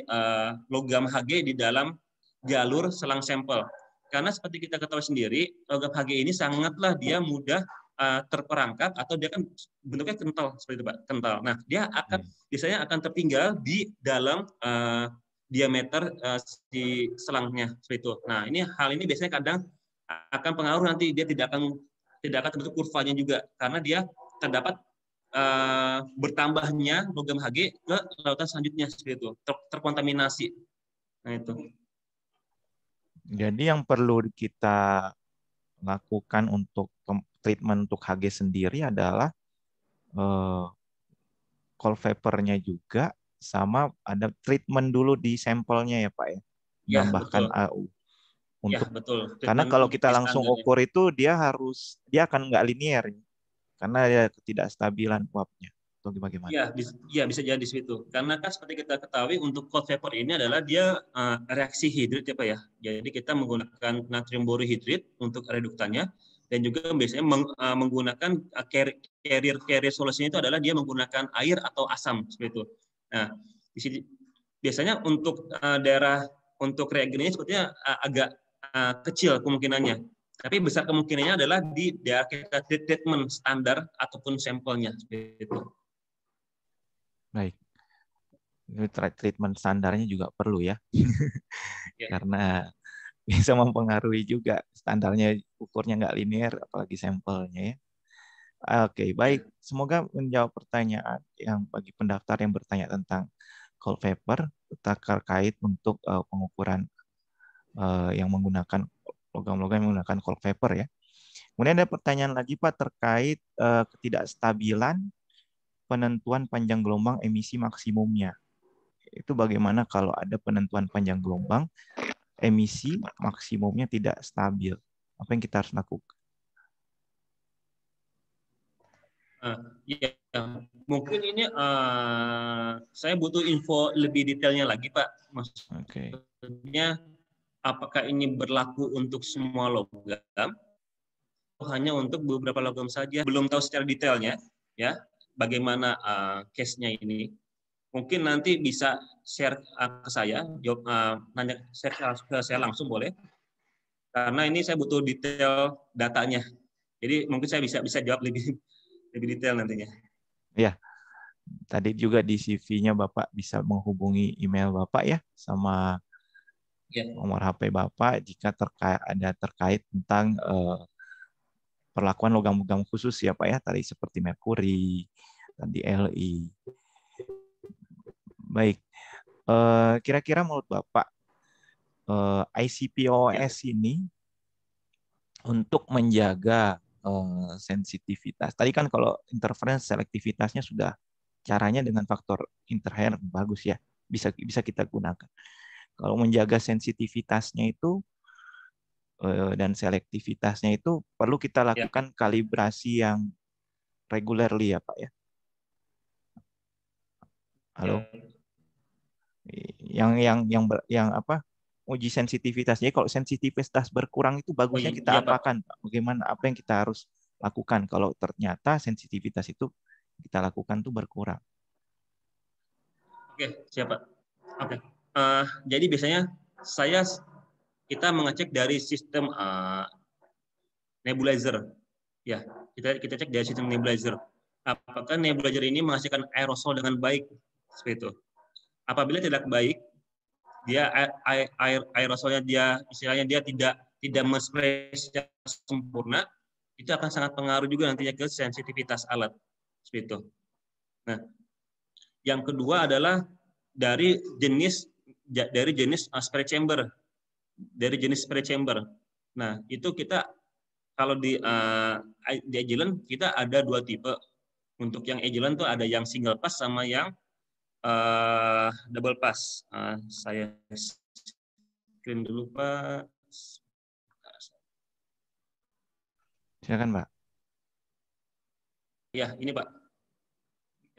logam Hg di dalam jalur selang sampel. Karena seperti kita ketahui sendiri, logam Hg ini sangatlah dia mudah terperangkap atau dia kan bentuknya kental seperti itu Pak, kental. Nah, dia biasanya akan tertinggal di dalam diameter si selangnya seperti itu. Nah, hal ini biasanya kadang akan pengaruh nanti dia tidak akan terbentuk kurvanya juga karena dia terdapat bertambahnya logam Hg ke lautan selanjutnya seperti itu, terkontaminasi. Nah itu. Jadi yang perlu kita lakukan untuk treatment untuk Hg sendiri adalah Colvapper-nya juga sama ada treatment dulu di sampelnya ya Pak ya. Ya Menambahkan betul. AU. Ya Untuk betul. karena Treatment kalau untuk kita di langsung standarnya. ukur itu dia akan nggak linear karena ada ketidakstabilan uapnya atau bagaimana? Ya bisa jadi seperti itu. Karena kan seperti kita ketahui untuk cold vapor ini adalah dia reaksi hidrit ya Pak ya. Jadi kita menggunakan natrium borohidrit untuk reduktannya dan juga biasanya menggunakan carrier solusinya itu adalah dia menggunakan air atau asam seperti itu. Nah, di sini biasanya untuk daerah untuk reagen ini sepertinya agak kecil kemungkinannya. Tapi besar kemungkinannya adalah di daerah kita treatment standar ataupun sampelnya seperti itu. Baik. Treatment standarnya juga perlu ya. Karena bisa mempengaruhi juga standarnya ukurnya nggak linear apalagi sampelnya ya. Oke, baik. Semoga menjawab pertanyaan yang bagi pendaftar yang bertanya tentang Colvapper terkait untuk pengukuran yang menggunakan logam-logam yang menggunakan Colvapper ya. Kemudian ada pertanyaan lagi Pak terkait ketidakstabilan penentuan panjang gelombang emisi maksimumnya. Itu bagaimana kalau ada penentuan panjang gelombang emisi maksimumnya tidak stabil? Apa yang kita harus lakukan? Ya, mungkin ini saya butuh info lebih detailnya lagi Pak. Maksudnya apakah ini berlaku untuk semua logam atau hanya untuk beberapa logam saja? Belum tahu secara detailnya ya bagaimana case-nya ini. Mungkin nanti bisa share ke saya, nanya share ke saya langsung boleh. Karena ini saya butuh detail datanya. Jadi mungkin saya bisa jawab lebih detail nantinya. Ya, tadi juga di CV-nya Bapak bisa menghubungi email Bapak ya, sama nomor HP Bapak jika terkait tentang perlakuan logam-logam khusus ya Pak ya, tadi seperti merkuri, tadi Li. Baik, kira-kira menurut Bapak ICP-OS ini untuk menjaga sensitivitas. Tadi kan kalau interference selektivitasnya sudah caranya dengan faktor interference bagus ya. bisa kita gunakan. Kalau menjaga sensitivitasnya itu dan selektivitasnya itu perlu kita Ya. lakukan kalibrasi yang regularly ya Pak ya. Halo. Ya. Yang apa? Uji sensitivitas. Jadi kalau sensitivitas berkurang itu Oh bagusnya kita iya Pak. apakan, Pak? Bagaimana apa yang kita harus lakukan kalau ternyata sensitivitas itu kita lakukan tuh berkurang. Oke, siap Pak. Oke. Jadi biasanya kita mengecek dari sistem nebulizer. Ya, kita cek dari sistem nebulizer. Apakah nebulizer ini menghasilkan aerosol dengan baik? Seperti itu. Apabila tidak baik, dia aerosolnya dia istilahnya dia tidak men-spray secara sempurna, itu akan sangat pengaruh juga nantinya ke sensitivitas alat. Seperti itu. Nah, yang kedua adalah dari jenis spray chamber. Dari jenis spray chamber. Nah, itu kita kalau di Agilent kita ada 2 tipe. Untuk yang Agilent tuh ada yang single pass sama yang double pass. Saya screen dulu Pak. Silakan Pak. Ya, ini Pak.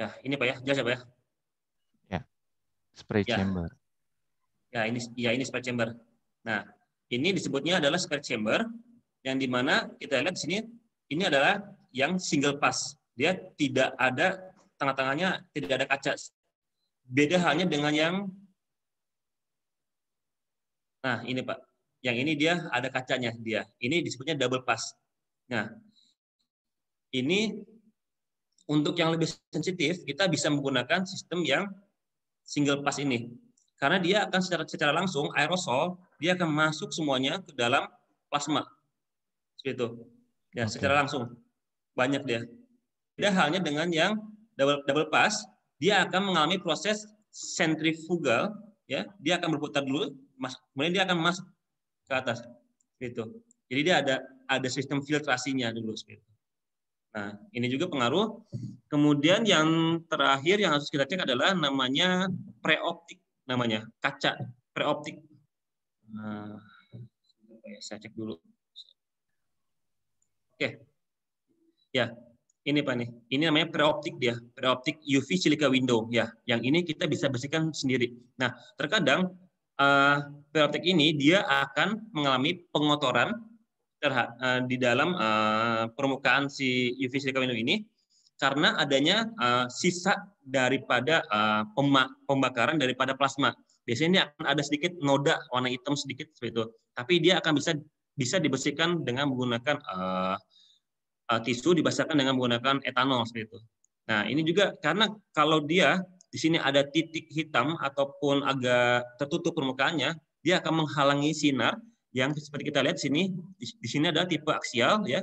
Ya, ini Pak ya. Jelas ya Pak ya? Ya, spray Ya. chamber. Ini spray chamber. Nah, ini disebutnya adalah spray chamber yang dimana kita lihat di sini ini adalah yang single pass. Dia tidak ada tengah-tengahnya, tidak ada kaca. Beda halnya dengan yang nah ini Pak. Yang ini dia ada kacanya dia. Ini disebutnya double pass. Nah, ini untuk yang lebih sensitif kita bisa menggunakan sistem yang single pass ini. Karena dia akan secara langsung aerosol dia akan masuk semuanya ke dalam plasma. Seperti itu. Ya, secara langsung. Banyak dia. Beda halnya dengan yang double pass, dia akan mengalami proses sentrifugal, ya. Dia akan berputar dulu, kemudian dia akan masuk ke atas. Gitu. Jadi dia ada sistem filtrasinya dulu seperti itu. Nah, ini juga pengaruh. Kemudian yang terakhir yang harus kita cek adalah namanya preoptik, namanya kaca preoptik. Nah, saya cek dulu. Oke. Ya, ini Pak nih. Ini namanya preoptik dia, preoptik UV silica window ya. Yang ini kita bisa bersihkan sendiri. Nah, terkadang preoptik ini dia akan mengalami pengotoran di dalam permukaan si UV silica window ini karena adanya sisa daripada pembakaran daripada plasma. Biasanya ini akan ada sedikit noda warna hitam sedikit seperti itu. Tapi dia akan bisa dibersihkan dengan menggunakan tisu dibasahkan dengan menggunakan etanol seperti itu. Nah, ini juga karena kalau dia di sini ada titik hitam ataupun agak tertutup permukaannya, dia akan menghalangi sinar yang seperti kita lihat di sini ada tipe aksial ya.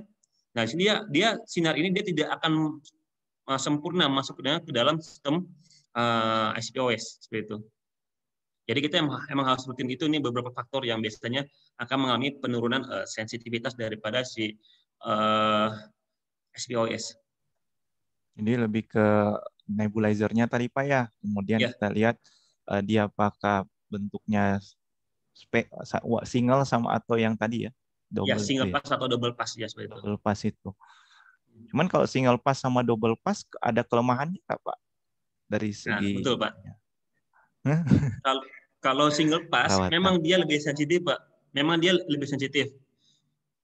Nah, di sini dia sinar ini dia tidak akan sempurna masuk ke dalam sistem SPOS seperti itu. Jadi kita emang harus rutin itu, ini beberapa faktor yang biasanya akan mengalami penurunan sensitivitas daripada si SPOS. Jadi lebih ke nebulizernya tadi Pak ya. Kemudian Ya, kita lihat dia apakah bentuknya single sama atau yang tadi ya, ya double itu single ya. pass atau double pass ya seperti itu. Double pass itu. Cuman kalau single pass sama double pass ada kelemahannya nggak Pak? Dari Nah, segi betul Pak. Kalau single pass perawatan. memang dia lebih sensitif Pak. Memang dia lebih sensitif.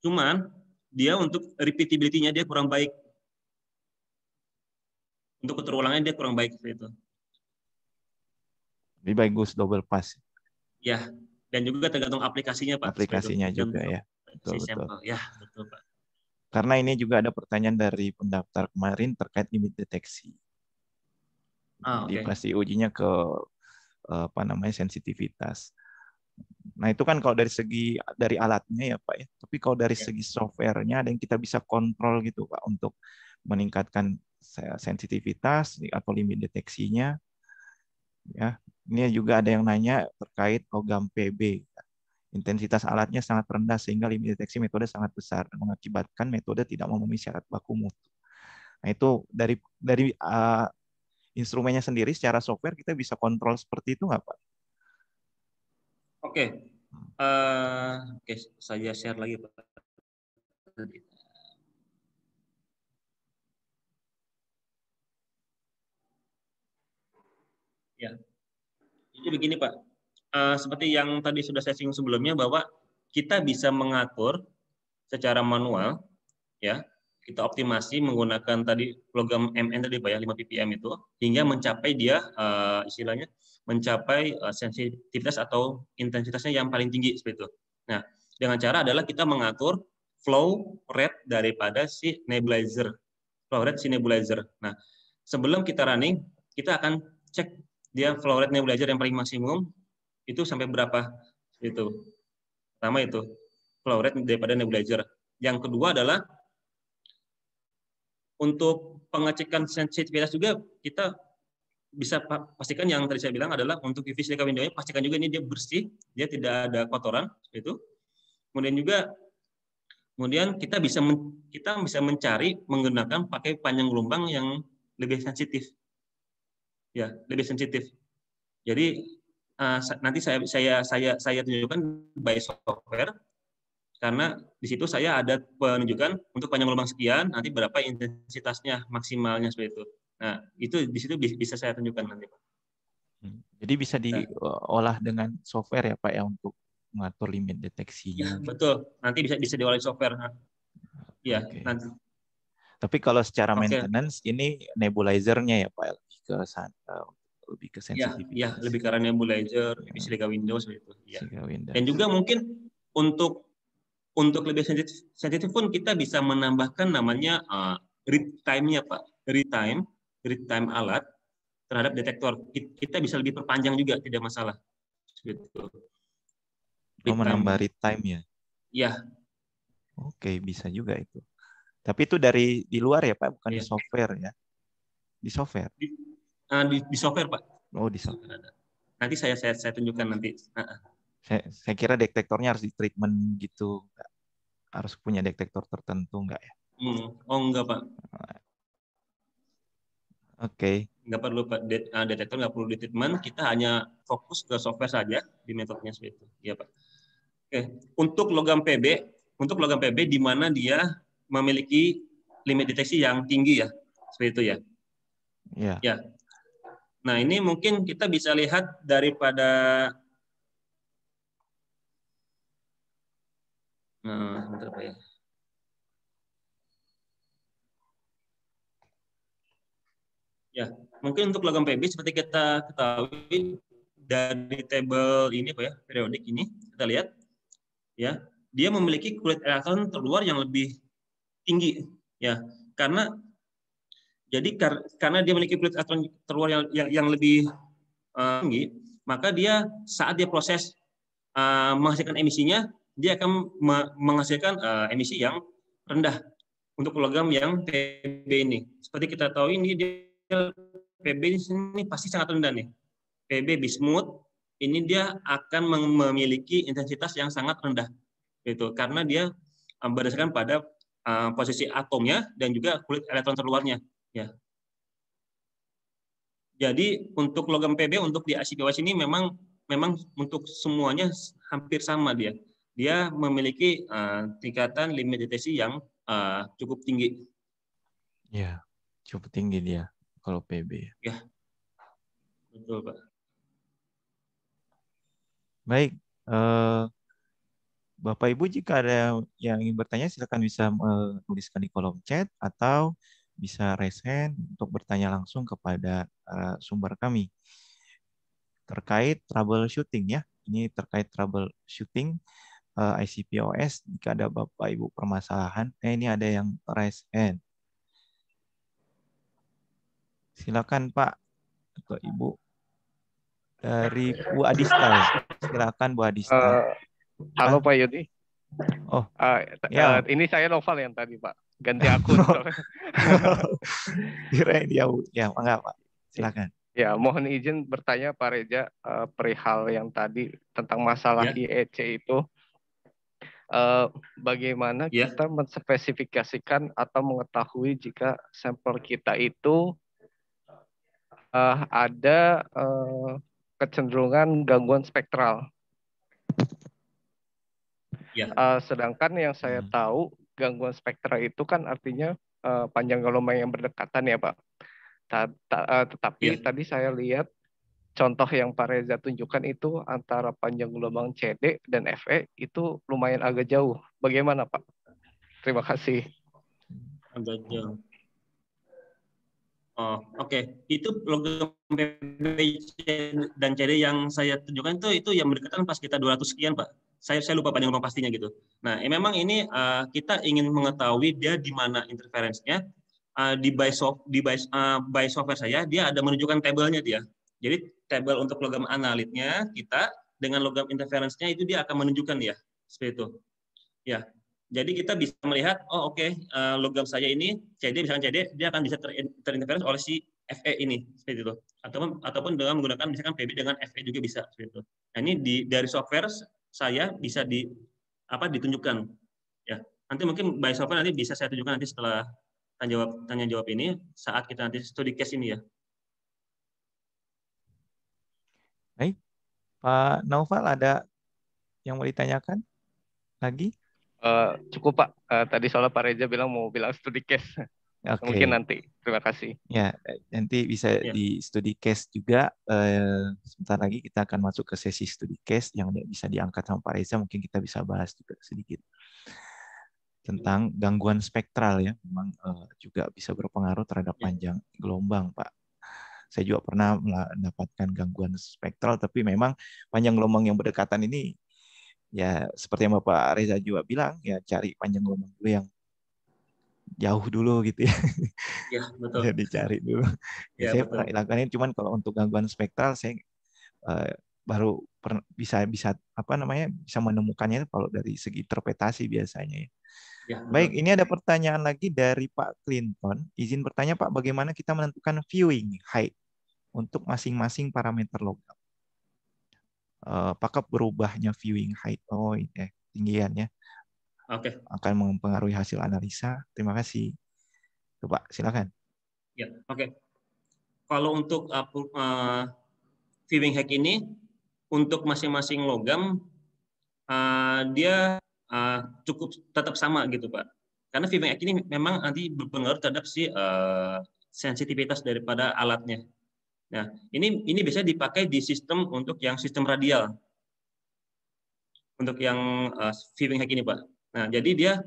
Cuman dia untuk repeatability-nya dia kurang baik. Untuk keterulangannya dia kurang baik seperti itu. Lebih bagus double pass. Ya, dan juga tergantung aplikasinya Pak. Aplikasinya juga ya. Si Betul. sampel. Ya, betul Pak. Karena ini juga ada pertanyaan dari pendaftar kemarin terkait limit deteksi. Jadi pasti ujinya ke apa namanya sensitivitas. Nah itu kan kalau dari alatnya ya Pak ya. Tapi kalau dari segi softwarenya ada yang kita bisa kontrol gitu Pak untuk meningkatkan sensitivitas atau limit deteksinya. Ya, ini juga ada yang nanya terkait logam PB. Intensitas alatnya sangat rendah sehingga limit deteksi metode sangat besar mengakibatkan metode tidak memenuhi syarat baku mutu. Nah itu dari instrumennya sendiri secara software kita bisa kontrol seperti itu nggak Pak? Oke, oke, saya share lagi Pak. Ya, jadi begini Pak. Seperti yang tadi sudah saya singgung sebelumnya bahwa kita bisa mengatur secara manual, ya, kita optimasi menggunakan tadi program MN tadi Pak ya, 5 ppm itu, hingga mencapai dia istilahnya mencapai sensitivitas atau intensitasnya yang paling tinggi seperti itu. Nah, dengan cara adalah kita mengatur flow rate daripada si nebulizer, flow rate si nebulizer. Nah, sebelum kita running, kita akan cek dia flow rate nebulizer yang paling maksimum itu sampai berapa itu. Pertama itu flow rate daripada nebulizer. Yang kedua adalah untuk pengecekan sensitivitas juga kita bisa pastikan yang tadi saya bilang adalah untuk UV silica window-nya pastikan juga ini dia bersih, dia tidak ada kotoran itu. Kemudian kita bisa mencari menggunakan pakai panjang gelombang yang lebih sensitif. Ya, lebih sensitif. Jadi nanti saya tunjukkan by software karena di situ saya ada penunjukan untuk panjang gelombang sekian, nanti berapa intensitasnya maksimalnya seperti itu. Nah, itu di situ bisa saya tunjukkan nanti, Pak. Jadi bisa diolah dengan software ya Pak ya untuk mengatur limit deteksinya. Ya, betul. Nanti bisa diolah software. Iya, Oke. nanti. Tapi kalau secara Oke. maintenance ini nebulizernya ya Pak lebih ke Ya, sensitivitas. lebih ke arah nebulizer, Ya, Silica Windows seperti itu. Ya. Silica Dan Windows. juga mungkin untuk lebih sensitif pun kita bisa menambahkan namanya read time-nya Pak. Read time alat terhadap detektor. Kita bisa lebih perpanjang juga, tidak masalah. Gitu. Oh, Read menambah time. read time ya? Ya. Oke, bisa juga itu. Tapi itu di luar ya Pak, bukan Ya. di software ya? Di software? Di software Pak. Oh, di software. Nanti saya tunjukkan nanti. Saya kira detektornya harus di treatment gitu, harus punya detektor tertentu enggak ya? Oh enggak Pak. Oke. Nggak perlu Pak. Detektor nggak perlu di treatment. Kita hanya fokus ke software saja di metodenya seperti itu. Ya Pak. Oke. Untuk logam PB di mana dia memiliki limit deteksi yang tinggi ya, seperti itu ya. Ya. Ya. Nah ini mungkin kita bisa lihat daripada sebentar Pak ya. Ya, mungkin untuk logam PB seperti kita ketahui dari tabel ini Pak ya, periodik ini kita lihat ya, dia memiliki kulit elektron terluar yang lebih tinggi ya. Karena dia memiliki kulit elektron terluar yang lebih tinggi, maka dia saat dia proses menghasilkan emisinya, dia akan menghasilkan emisi yang rendah untuk logam yang PB ini. Seperti kita tahu ini dia PB ini pasti sangat rendah nih. PB bismuth ini dia akan memiliki intensitas yang sangat rendah, itu karena dia berdasarkan pada posisi atomnya dan juga kulit elektron terluarnya. Ya. Jadi untuk logam PB untuk di ICP-WISE ini memang untuk semuanya hampir sama dia. Dia memiliki tingkatan limit deteksi yang cukup tinggi. Ya, cukup tinggi dia kalau PB. Ya, betul Pak. Baik, Bapak Ibu jika ada yang ingin bertanya silakan bisa menuliskan di kolom chat atau bisa raise hand untuk bertanya langsung kepada sumber kami terkait troubleshooting ya. Ini terkait troubleshooting ICP-OS jika ada Bapak Ibu permasalahan. Ini ada yang raise hand. Silakan Pak atau Ibu dari Bu Adista ya. Silakan Bu Adista. Halo Pak Yudi. Oh, ya. Ini saya Noval yang tadi Pak. Ganti akun. Kirain dia ya, enggak Pak. Silakan. Ya, mohon izin bertanya Pak Reja perihal yang tadi tentang masalah IEC itu. Bagaimana kita menspesifikasikan atau mengetahui jika sampel kita itu ada kecenderungan gangguan spektral. Ya. Sedangkan yang saya tahu gangguan spektral itu kan artinya panjang gelombang yang berdekatan ya Pak. Tetapi tadi saya lihat contoh yang Pak Reza tunjukkan itu antara panjang gelombang CD dan FE itu lumayan agak jauh. Bagaimana Pak? Terima kasih. Agak jauh. Oh, oke. Itu logam PB dan CD yang saya tunjukkan itu yang berdekatan pas kita 200 sekian, Pak. Saya lupa panjang gelombang pastinya gitu. Nah, memang ini kita ingin mengetahui dia di mana interferensinya. Di by software saya dia ada menunjukkan tabelnya dia. Jadi tabel untuk logam analitnya kita dengan logam interferensinya itu dia akan menunjukkan ya seperti itu. Ya. Jadi kita bisa melihat logam saya ini CD misalkan CD dia akan bisa terinterferensi oleh si FE ini seperti itu. Ataupun dengan menggunakan misalkan PB dengan FE juga bisa seperti itu. Nah, ini dari software saya bisa ditunjukkan ya. Nanti mungkin by software nanti bisa saya tunjukkan nanti setelah tanya jawab ini saat kita nanti studi case ini ya. Baik, Pak Naufal ada yang mau ditanyakan lagi? Cukup Pak. Tadi soalnya Pak Reza bilang studi case. Mungkin nanti. Terima kasih. Ya, nanti bisa di studi case juga. Sebentar lagi kita akan masuk ke sesi studi case yang bisa diangkat sama Pak Reza. Mungkin kita bisa bahas juga sedikit tentang gangguan spektral ya, memang juga bisa berpengaruh terhadap panjang gelombang, Pak. Saya juga pernah mendapatkan gangguan spektral, tapi memang panjang gelombang yang berdekatan ini, ya seperti yang Bapak Reza juga bilang, ya cari panjang gelombang dulu yang jauh dulu gitu ya. Ya, betul. Bisa dicari dulu. Ya, saya betul. pernah lakukan ini, cuman kalau untuk gangguan spektral, saya baru bisa menemukannya kalau dari segi interpretasi biasanya ya. Ya, baik, ini ada pertanyaan lagi dari Pak Clinton. Izin bertanya Pak, bagaimana kita menentukan viewing height untuk masing-masing parameter logam? Apakah berubahnya viewing height? Oh, ini tinggian ya. Oke. Akan mempengaruhi hasil analisa. Terima kasih. Coba, silakan. Ya, oke. Kalau untuk viewing height ini untuk masing-masing logam dia cukup tetap sama gitu Pak. Karena viewing height ini memang nanti berpengaruh terhadap si sensitivitas daripada alatnya. Nah, ini biasanya dipakai di sistem untuk yang sistem radial. Untuk yang viewing height ini Pak. Nah, jadi dia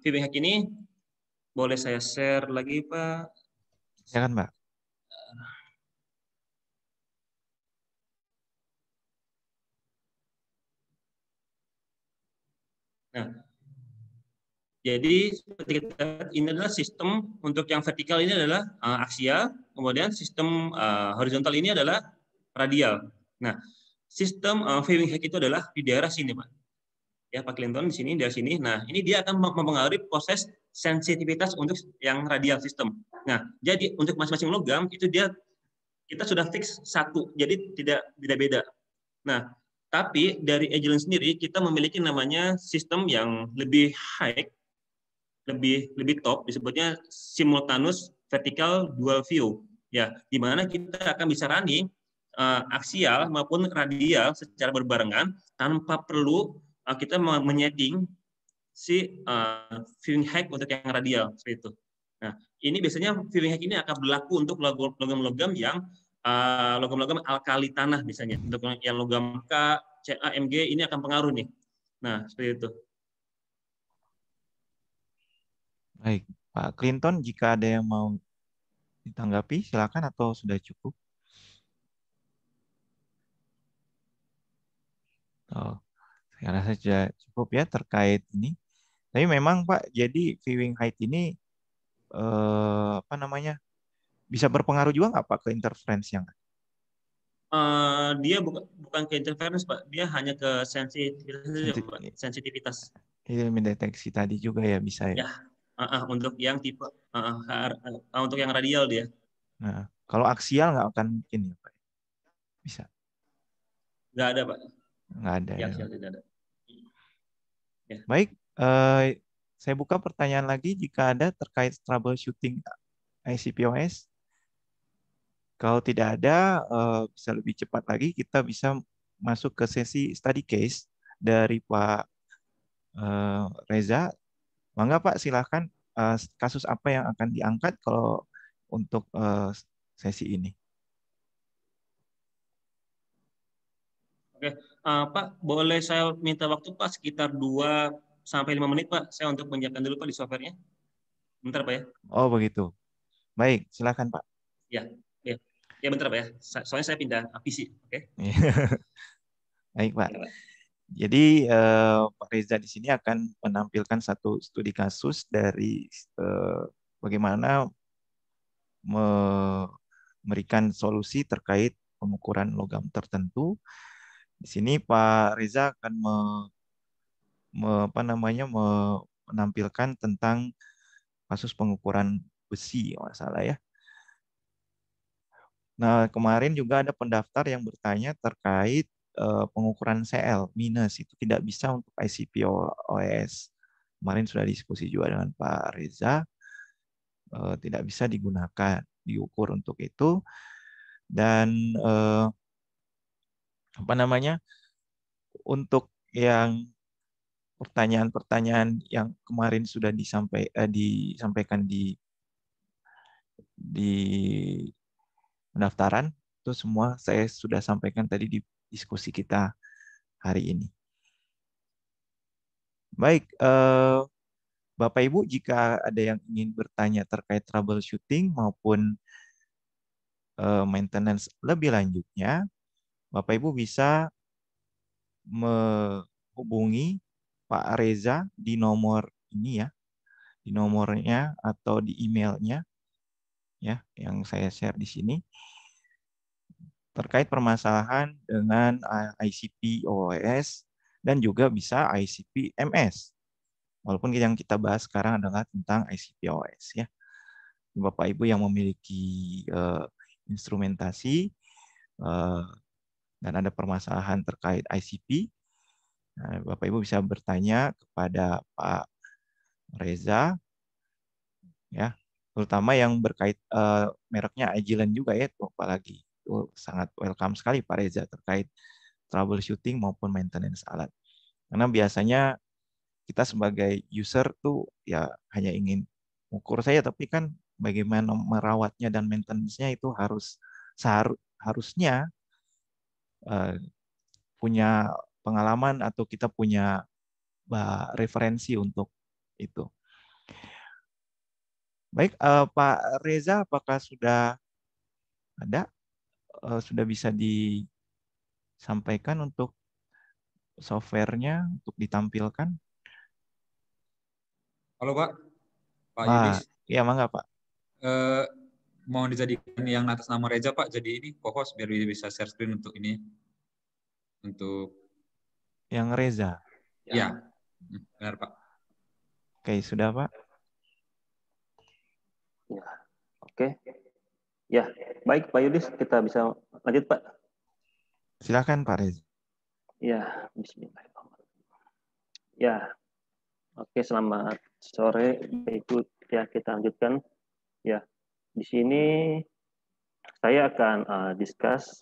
viewing height ini boleh saya share lagi Pak? Silakan Pak. Nah, jadi seperti kita lihat ini adalah sistem untuk yang vertikal ini adalah aksial, kemudian sistem horizontal ini adalah radial. Nah, sistem viewing height itu adalah di daerah sini, Pak. Ya, Pak Clinton di sini, dari sini. Nah, ini dia akan mempengaruhi proses sensitivitas untuk yang radial sistem. Nah, jadi untuk masing-masing logam itu kita sudah fix satu, jadi tidak beda. Nah, tapi dari Agilent sendiri kita memiliki namanya sistem yang lebih high, lebih top, disebutnya simultaneous vertical dual view, ya, di mana kita akan bisa running aksial maupun radial secara berbarengan tanpa perlu kita menyeting si viewing height untuk yang radial seperti itu. Nah, ini biasanya viewing height ini akan berlaku untuk logam-logam yang logam-logam alkali tanah misalnya. Untuk yang logam K, Ca, Mg ini akan pengaruh nih. Nah, seperti itu. Baik, Pak Clinton, jika ada yang mau ditanggapi, silakan atau sudah cukup? Oh, saya rasa sudah cukup ya terkait ini. Tapi memang Pak, jadi viewing height ini bisa berpengaruh juga nggak Pak ke interference yang Dia bukan ke interference Pak, dia hanya ke sensitivitas. Ini mendeteksi tadi juga ya bisa ya. Ya, untuk yang tipe untuk yang radial dia. Nah, kalau aksial nggak akan mungkin ya Pak? Bisa? Nggak ada Pak. Nggak ada ya. Tidak ada. Ya. Baik, saya buka pertanyaan lagi jika ada terkait troubleshooting ICPOS Kalau tidak ada, bisa lebih cepat lagi, kita bisa masuk ke sesi study case dari Pak Reza. Mangga Pak, silakan. Kasus apa yang akan diangkat kalau untuk sesi ini? Oke, Pak, boleh saya minta waktu Pak sekitar 2 sampai 5 menit Pak, saya untuk menyiapkan dulu Pak di softwarenya. Bentar Pak ya. Oh begitu. Baik, silakan Pak. Ya, ya, ya bentar Pak ya. Soalnya saya pindah PC. Oke. Baik Pak. Ya, Pak. Jadi Pak Reza di sini akan menampilkan satu studi kasus dari bagaimana memberikan solusi terkait pengukuran logam tertentu. Di sini Pak Reza akan menampilkan tentang kasus pengukuran besi, kalau nggak salah ya. Nah, kemarin juga ada pendaftar yang bertanya terkait pengukuran CL minus itu tidak bisa untuk ICP-OS. Kemarin sudah diskusi juga dengan Pak Reza, tidak bisa digunakan, diukur untuk itu. Dan untuk yang pertanyaan-pertanyaan yang kemarin sudah disampaikan di pendaftaran, itu semua saya sudah sampaikan tadi di diskusi kita hari ini. Baik, Bapak Ibu, jika ada yang ingin bertanya terkait troubleshooting maupun maintenance lebih lanjutnya, Bapak Ibu bisa menghubungi Pak Reza di nomor ini ya, di nomornya atau di emailnya ya, yang saya share di sini terkait permasalahan dengan ICP OS dan juga bisa ICP MS. Walaupun yang kita bahas sekarang adalah tentang ICP OS ya. Bapak Ibu yang memiliki instrumentasi dan ada permasalahan terkait ICP, Bapak Ibu bisa bertanya kepada Pak Reza ya, terutama yang berkait mereknya Agilent juga ya, tuh, apalagi itu sangat welcome sekali Pak Reza terkait troubleshooting maupun maintenance alat. Karena biasanya kita sebagai user tuh ya hanya ingin ukur saja, tapi kan bagaimana merawatnya dan maintenance-nya itu harusnya punya pengalaman atau kita punya referensi untuk itu. Baik, Pak Reza, apakah sudah ada, sudah bisa disampaikan untuk softwarenya untuk ditampilkan? Halo Pak Yudis. Ya mangga Pak. Mau dijadikan yang atas nama Reza Pak, jadi ini co-host biar bisa share screen untuk ini. Untuk yang Reza. Ya, benar Pak. Oke, sudah Pak. Ya, oke. Ya, baik Pak Yudis, kita bisa lanjut Pak. Silakan Pak Reza. Ya, bismillahirrahmanirrahim. Ya, oke, selamat sore. Itu ya kita lanjutkan. Ya, di sini saya akan discuss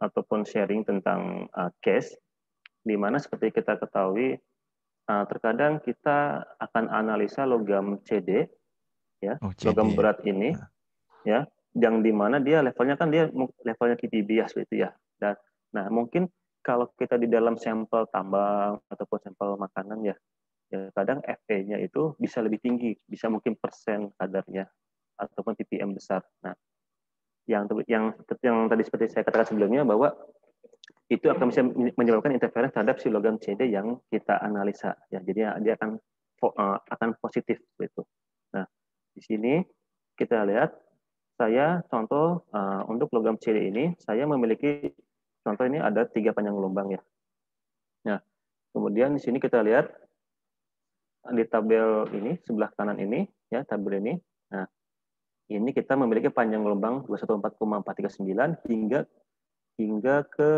ataupun sharing tentang case, di mana seperti kita ketahui terkadang kita akan analisa logam CD, ya, logam berat ini, ya, yang di mana dia levelnya kan dia levelnya TPB ya seperti itu ya. Dan nah mungkin kalau kita di dalam sampel tambang ataupun sampel makanan ya kadang FE-nya itu bisa lebih tinggi, bisa mungkin persen kadarnya ataupun ppm besar. Nah, yang tadi seperti saya katakan sebelumnya bahwa itu akan bisa menyebabkan interference terhadap si logam CD yang kita analisa ya. Jadi dia akan positif gitu. Nah, di sini kita lihat saya contoh untuk logam CD ini saya memiliki contoh ini ada 3 panjang gelombang ya. Nah, kemudian di sini kita lihat di tabel ini sebelah kanan ini ya, tabel ini. Nah, ini kita memiliki panjang gelombang 214,439 hingga ke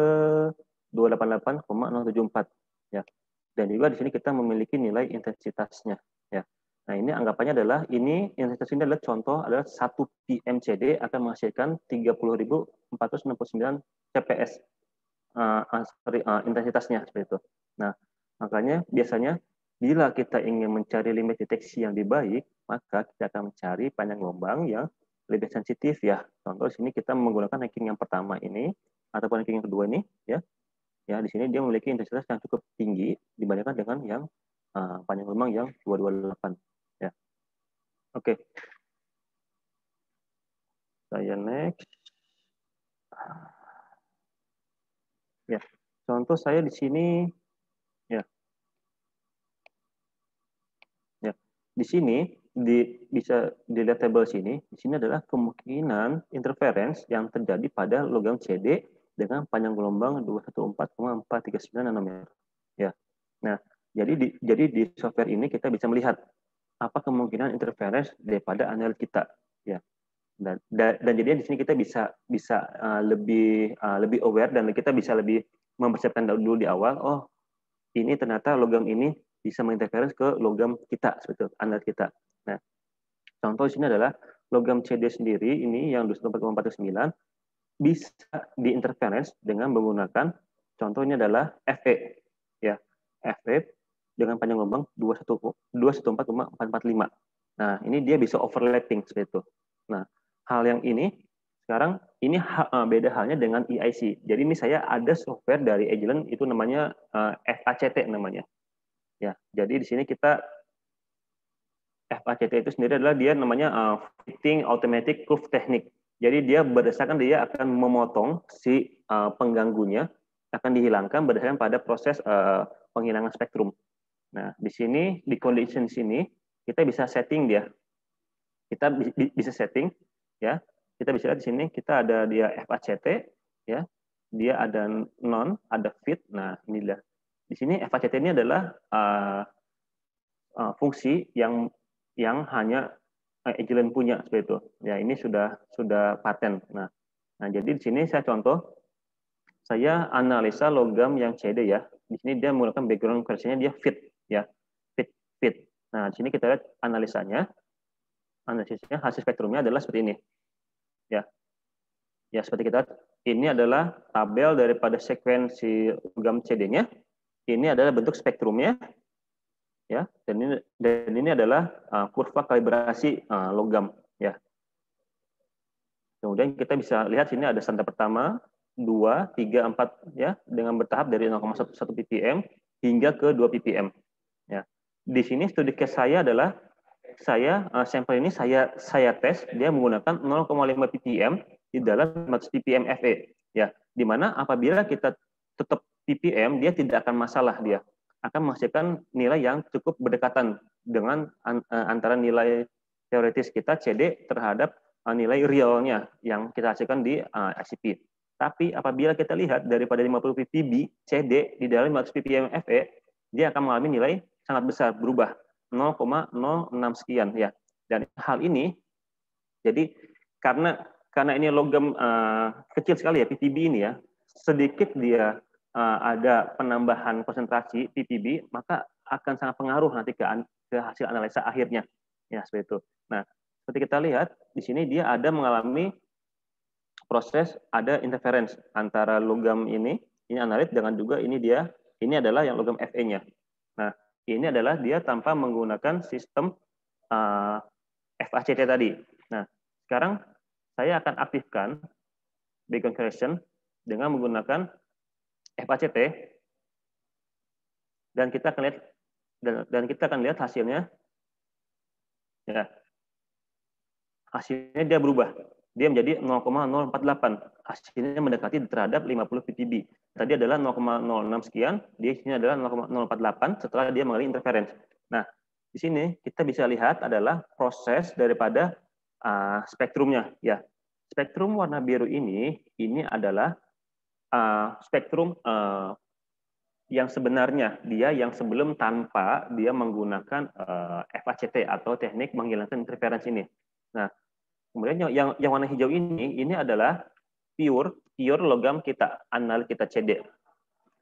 288,074 ya. Dan juga di sini kita memiliki nilai intensitasnya ya. Nah, ini anggapannya adalah ini intensitas ini adalah contoh adalah 1 PM CD akan menghasilkan 30.469 CPS intensitasnya seperti itu. Nah, makanya biasanya bila kita ingin mencari limit deteksi yang lebih baik, maka kita akan mencari panjang gelombang yang lebih sensitif ya. Contoh di sini kita menggunakan ranking yang pertama ini ataupun ranking yang kedua ini ya. Ya, di sini dia memiliki intensitas yang cukup tinggi dibandingkan dengan yang panjang gelombang yang 228 ya. Oke. Saya next. Ya, contoh saya di sini ya. Ya, di sini bisa dilihat tabel sini. Di sini adalah kemungkinan interference yang terjadi pada logam CD dengan panjang gelombang 214,439 nanometer. Ya. Nah, jadi di software ini kita bisa melihat apa kemungkinan interference daripada analis kita. Ya. Dan jadinya di sini kita bisa lebih aware dan kita bisa lebih mempersiapkan dulu di awal. Oh, ini ternyata logam ini bisa menginterference ke logam kita, seperti analis kita. Nah, contoh di sini adalah logam CD sendiri ini yang 214,439 bisa diinterference dengan menggunakan contohnya adalah FE, ya FE dengan panjang gelombang 214,445. Nah, ini dia bisa overlapping seperti itu. Nah, hal yang ini sekarang ini beda halnya dengan EIC. Jadi ini saya ada software dari Agilent itu namanya FACT namanya. Ya, jadi di sini kita FACT itu sendiri adalah dia namanya Fitting Automatic Proof Technique. Jadi dia berdasarkan dia akan memotong si pengganggunya akan dihilangkan berdasarkan pada proses penghilangan spektrum. Nah, di sini di condition sini kita bisa setting dia. Kita bisa setting ya. Kita bisa lihat di sini kita ada dia FACT ya. Dia ada non, ada fit. Nah, inilah. Di sini FACT ini adalah fungsi yang hanya Agilent punya seperti itu. Ya, ini sudah paten. Nah, jadi di sini saya contoh saya analisa logam yang CD ya. Di sini dia menggunakan background correction-nya dia fit ya. Fit. Nah, di sini kita lihat analisanya hasil spektrumnya adalah seperti ini. Ya. Ya, seperti kita lihat, ini adalah tabel daripada sekuensi logam CD-nya. Ini adalah bentuk spektrumnya. Ya, dan ini adalah kurva kalibrasi logam ya. Kemudian kita bisa lihat sini ada standar pertama, 2, 3, 4 ya dengan bertahap dari 0,1 ppm hingga ke 2 ppm. Ya. Di sini studi case saya adalah sampel ini saya tes dia menggunakan 0,5 ppm di dalam 500 ppm FE ya. Di mana apabila kita tetap ppm dia tidak akan masalah dia akan menghasilkan nilai yang cukup berdekatan dengan antara nilai teoritis kita CD terhadap nilai realnya yang kita hasilkan di ICP. Tapi apabila kita lihat daripada 50 ppb CD di dalam 500 ppm FE, dia akan mengalami nilai sangat besar berubah 0,06 sekian ya. Dan hal ini jadi karena ini logam kecil sekali ya ppb ini ya, sedikit dia ada penambahan konsentrasi ppb, maka akan sangat pengaruh nanti ke hasil analisa akhirnya. Ya, seperti itu. Nah, seperti kita lihat, di sini dia ada mengalami proses, ada interference antara logam ini analit dengan juga ini adalah yang logam FE-nya. Nah, ini adalah dia tanpa menggunakan sistem FACT tadi. Nah, sekarang saya akan aktifkan background correction dengan menggunakan FACT dan kita akan lihat hasilnya ya. Hasilnya dia berubah. Dia menjadi 0,048. Hasilnya mendekati terhadap 50 ppb. Tadi adalah 0,06 sekian, di sini adalah 0,048 setelah dia mengalami interference. Nah, di sini kita bisa lihat adalah proses daripada spektrumnya ya. Spektrum warna biru ini adalah spektrum yang sebenarnya dia yang sebelum tanpa dia menggunakan FACT atau teknik menghilangkan interference ini. Nah, kemudian yang warna hijau ini adalah pure logam kita, analis kita CD.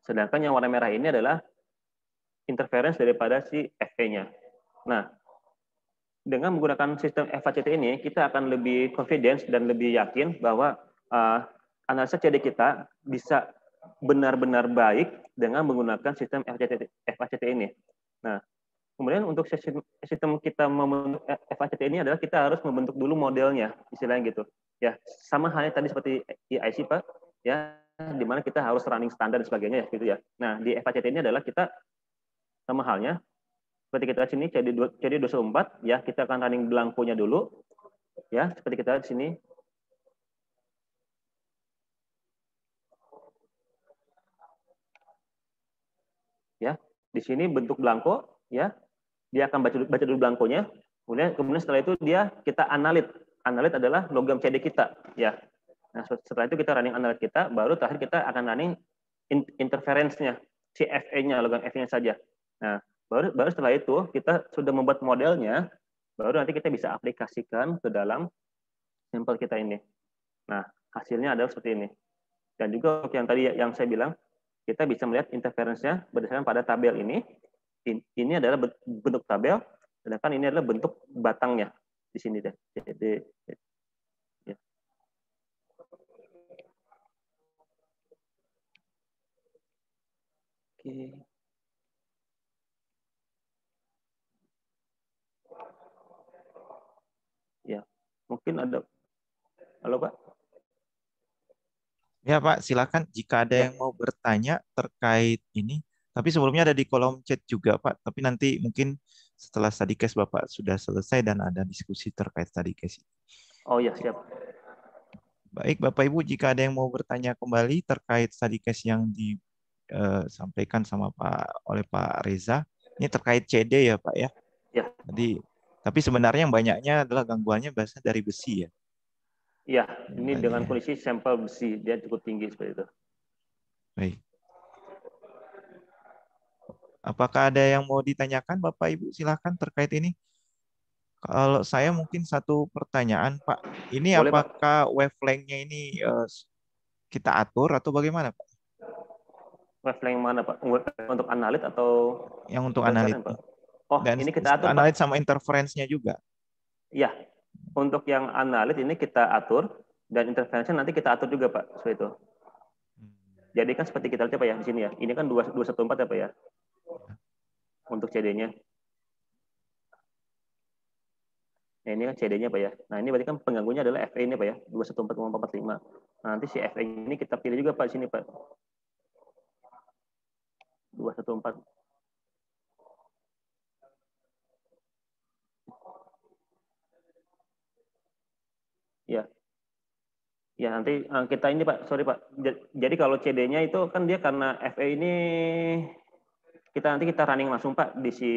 Sedangkan yang warna merah ini adalah interference daripada si FE-nya. Nah, dengan menggunakan sistem FACT ini, kita akan lebih confidence dan lebih yakin bahwa analisa CD kita bisa benar-benar baik dengan menggunakan sistem FACT ini. Nah, kemudian untuk sistem kita membentuk FACT ini adalah kita harus membentuk dulu modelnya, istilahnya gitu. Ya, sama halnya tadi seperti EIC, Pak, ya, di mana kita harus running standar dan sebagainya ya, gitu ya. Nah, di FACT ini adalah kita sama halnya seperti kita sini CD 214 ya, kita akan running blanko-nya dulu ya, seperti kita di sini. Ya, di sini bentuk blanko ya. Dia akan baca dulu blankonya. Kemudian setelah itu kita analit. Analit adalah logam CD kita ya. Nah, setelah itu kita running analit kita, baru terakhir kita akan running interference-nya, CFA-nya, logam FA-nya saja. Nah, baru setelah itu kita sudah membuat modelnya, baru nanti kita bisa aplikasikan ke dalam sampel kita ini. Nah, hasilnya adalah seperti ini. Dan juga yang tadi yang saya bilang, kita bisa melihat interference-nya berdasarkan pada tabel ini. Ini adalah bentuk tabel, sedangkan ini adalah bentuk batangnya di sini deh. Jadi, ya. Oke. Ya, mungkin ada. Halo, Pak. Ya, Pak, silakan jika ada Ya. yang mau bertanya terkait ini. Tapi sebelumnya ada di kolom chat juga, Pak. Tapi nanti mungkin setelah study case Bapak sudah selesai dan ada diskusi terkait study case. Oh ya, siap. Baik, Bapak Ibu, jika ada yang mau bertanya kembali terkait study case yang disampaikan oleh Pak Reza, ini terkait CD ya, Pak ya. Ya. Jadi, tapi sebenarnya yang banyaknya adalah gangguannya berasal dari besi ya. Iya, ini dengan Ya. kondisi sampel besi, dia cukup tinggi seperti itu. Baik. Apakah ada yang mau ditanyakan, Bapak Ibu? Silakan terkait ini. Kalau saya mungkin satu pertanyaan, Pak. Ini Boleh, Pak. apakah wavelength-nya ini kita atur atau bagaimana, Pak? Wavelength mana, Pak? Untuk analit atau Yang untuk interference, analit. Pak? Oh, Dan ini kita atur, analit Pak. sama interference-nya juga. Iya. Untuk yang analit ini kita atur, dan interference nanti kita atur juga, Pak. Seperti itu. Jadi kan seperti kita lihat, Pak, ya, di sini ya. Ini kan 214 ya, Pak, ya. Untuk CD-nya. Nah, ini kan CD-nya, Pak, ya. Nah, ini berarti kan pengganggunya adalah FA ini, Pak, ya. 214,445. Nah, nanti si FA ini kita pilih juga, Pak, di sini, Pak. 214. Ya. Ya, nanti kita ini, Pak, sorry, Pak. Jadi kalau CD-nya itu kan dia karena FA ini nanti kita running langsung, Pak, di si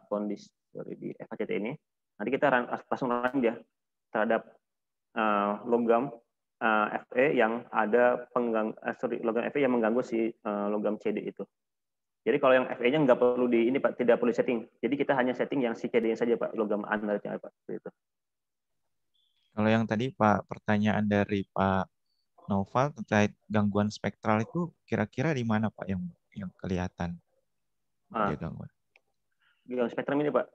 kondisi di FACT ini. Nanti kita langsung running dia terhadap logam FA yang ada logam FA yang mengganggu si logam CD itu. Jadi kalau yang FA-nya nggak perlu Pak, tidak perlu setting. Jadi kita hanya setting yang si CD-nya saja, Pak, logam analitnya, Pak, seperti itu. Kalau yang tadi Pak, pertanyaan dari Pak Noval terkait gangguan spektral itu kira-kira di mana Pak yang kelihatan dia gangguan? Gangguan spektrum ini, Pak.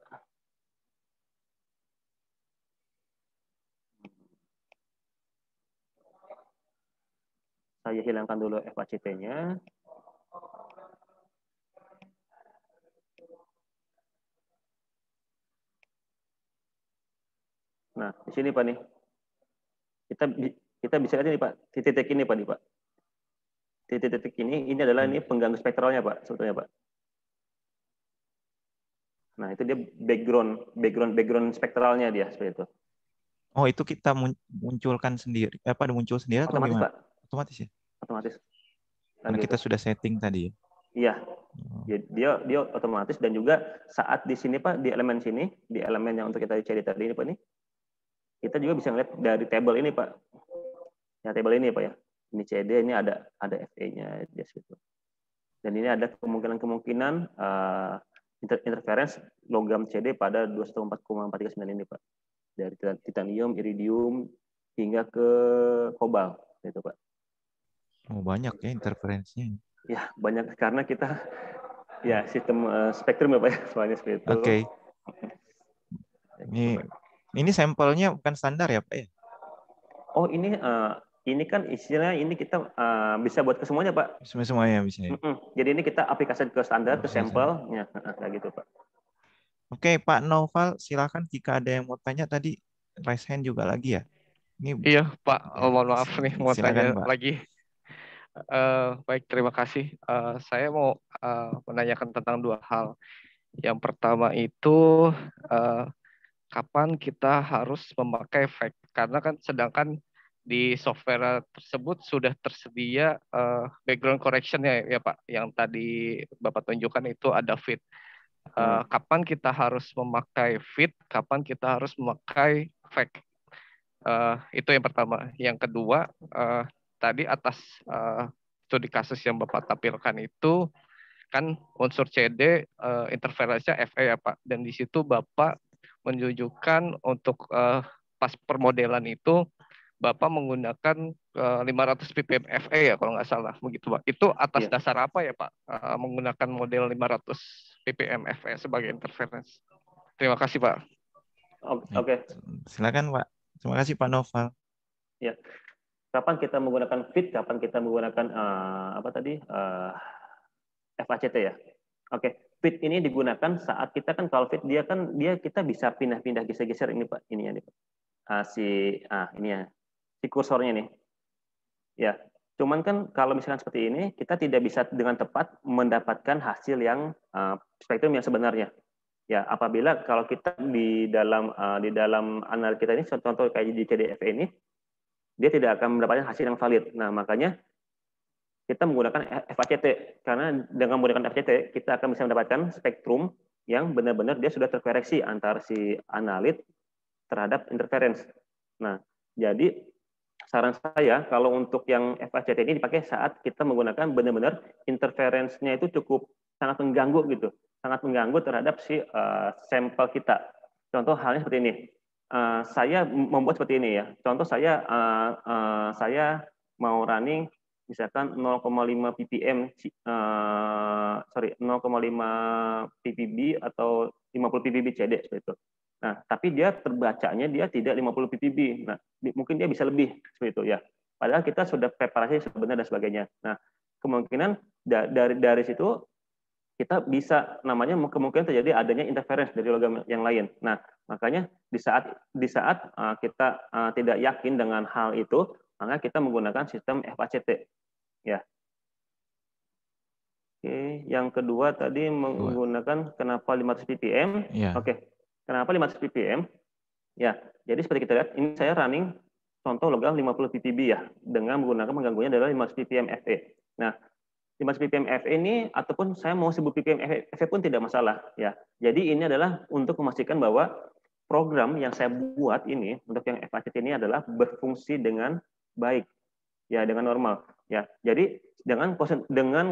Saya hilangkan dulu FACT-nya. Nah, di sini, Pak, nih. Kita bisa lihat ini, Pak, titik-titik ini, Pak. Titik-titik ini adalah ini pengganggu spektralnya, Pak, sebetulnya, Pak. Nah, itu dia background spektralnya dia seperti itu. Oh, itu kita munculkan sendiri. Muncul sendiri atau otomatis, gimana? Pak. Otomatis ya? Otomatis. Karena gitu. kita sudah setting tadi ya? Iya. Dia otomatis, dan juga saat di sini, Pak, di elemen sini, di elemen yang untuk kita cari tadi ini, Pak, ini, kita juga bisa melihat dari tabel ini, Pak. Ya, tabel ini, Pak, ya. Ini CD, ini ada FA-nya dia situ. Dan ini ada kemungkinan interference logam CD pada 214,439 ini, Pak. Dari titanium, iridium, hingga ke kobal, itu, Pak. Oh, banyak ya interferensinya. Ya, banyak karena kita ya sistem spektrum ya, Pak, soalnya seperti itu. Oke. Ini sampelnya bukan standar ya Pak ya? Oh ini kan istilahnya ini kita bisa buat ke semuanya Pak. Semuanya bisa ya? Jadi ini kita aplikasi ke standar, ke sampelnya, kayak gitu Pak. Oke Pak Noval, silakan jika ada yang mau tanya tadi, raise hand juga lagi ya. Iya Pak, mohon maaf nih mau silakan, tanya Pak. lagi. Baik, terima kasih. Saya mau menanyakan tentang dua hal. Yang pertama itu kapan kita harus memakai fake? Karena kan sedangkan di software tersebut sudah tersedia background correction-nya ya Pak. Yang tadi Bapak tunjukkan itu ada fit. Kapan kita harus memakai fit? Kapan kita harus memakai fake? Itu yang pertama. Yang kedua, tadi atas studi kasus yang Bapak tampilkan itu kan unsur CD interferensinya FE ya Pak. Dan di situ Bapak menunjukkan untuk pas permodelan itu Bapak menggunakan 500 ppm FE ya kalau nggak salah begitu Pak. Itu atas dasar apa ya Pak menggunakan model 500 ppm FE sebagai interference? Terima kasih Pak. Oke. Silakan Pak. Terima kasih Pak Noval. Ya. Kapan kita menggunakan fit? Kapan kita menggunakan FACT ya? Oke. Fit ini digunakan saat kita kan kalau fit dia kita bisa pindah-pindah geser-geser ini Pak. Ini ya nih Pak. Ini ya. Si kursornya nih. Ya. Cuman kan kalau misalkan seperti ini kita tidak bisa dengan tepat mendapatkan hasil yang spektrum yang sebenarnya. Ya, apabila kalau kita di dalam analis kita ini contoh kayak di CDF ini dia tidak akan mendapatkan hasil yang valid. Nah, makanya kita menggunakan FACT karena dengan menggunakan FACT kita akan bisa mendapatkan spektrum yang benar-benar dia sudah terkoreksi antara si analit terhadap interference. Nah, jadi saran saya kalau untuk yang FACT ini dipakai saat kita menggunakan benar-benar interference-nya itu cukup sangat mengganggu gitu, sangat mengganggu terhadap si sampel kita. Contoh halnya seperti ini. Saya membuat seperti ini ya. Contoh saya mau running misalkan 0,5 ppm 0,5 ppb atau 50 ppb CD seperti itu. Nah, tapi dia terbacanya dia tidak 50 ppb. Nah, mungkin dia bisa lebih seperti itu ya. Padahal kita sudah preparasi sebenarnya dan sebagainya. Nah, kemungkinan dari situ kita bisa namanya kemungkinan terjadi adanya interference dari logam yang lain. Nah, makanya di saat kita tidak yakin dengan hal itu, maka kita menggunakan sistem FACT. Ya. Oke, yang kedua tadi menggunakan kenapa 500 ppm? Ya. Oke. Kenapa 500 ppm? Ya, jadi seperti kita lihat, ini saya running contoh logam 50 ppb ya, dengan menggunakan mengganggunya adalah 500 ppm FE. Nah, 500 ppm FE ini, ataupun saya mau 1000 ppm FE pun tidak masalah. Ya, jadi ini adalah untuk memastikan bahwa program yang saya buat ini, untuk yang FACT ini adalah berfungsi dengan baik, ya dengan normal. Ya, jadi dengan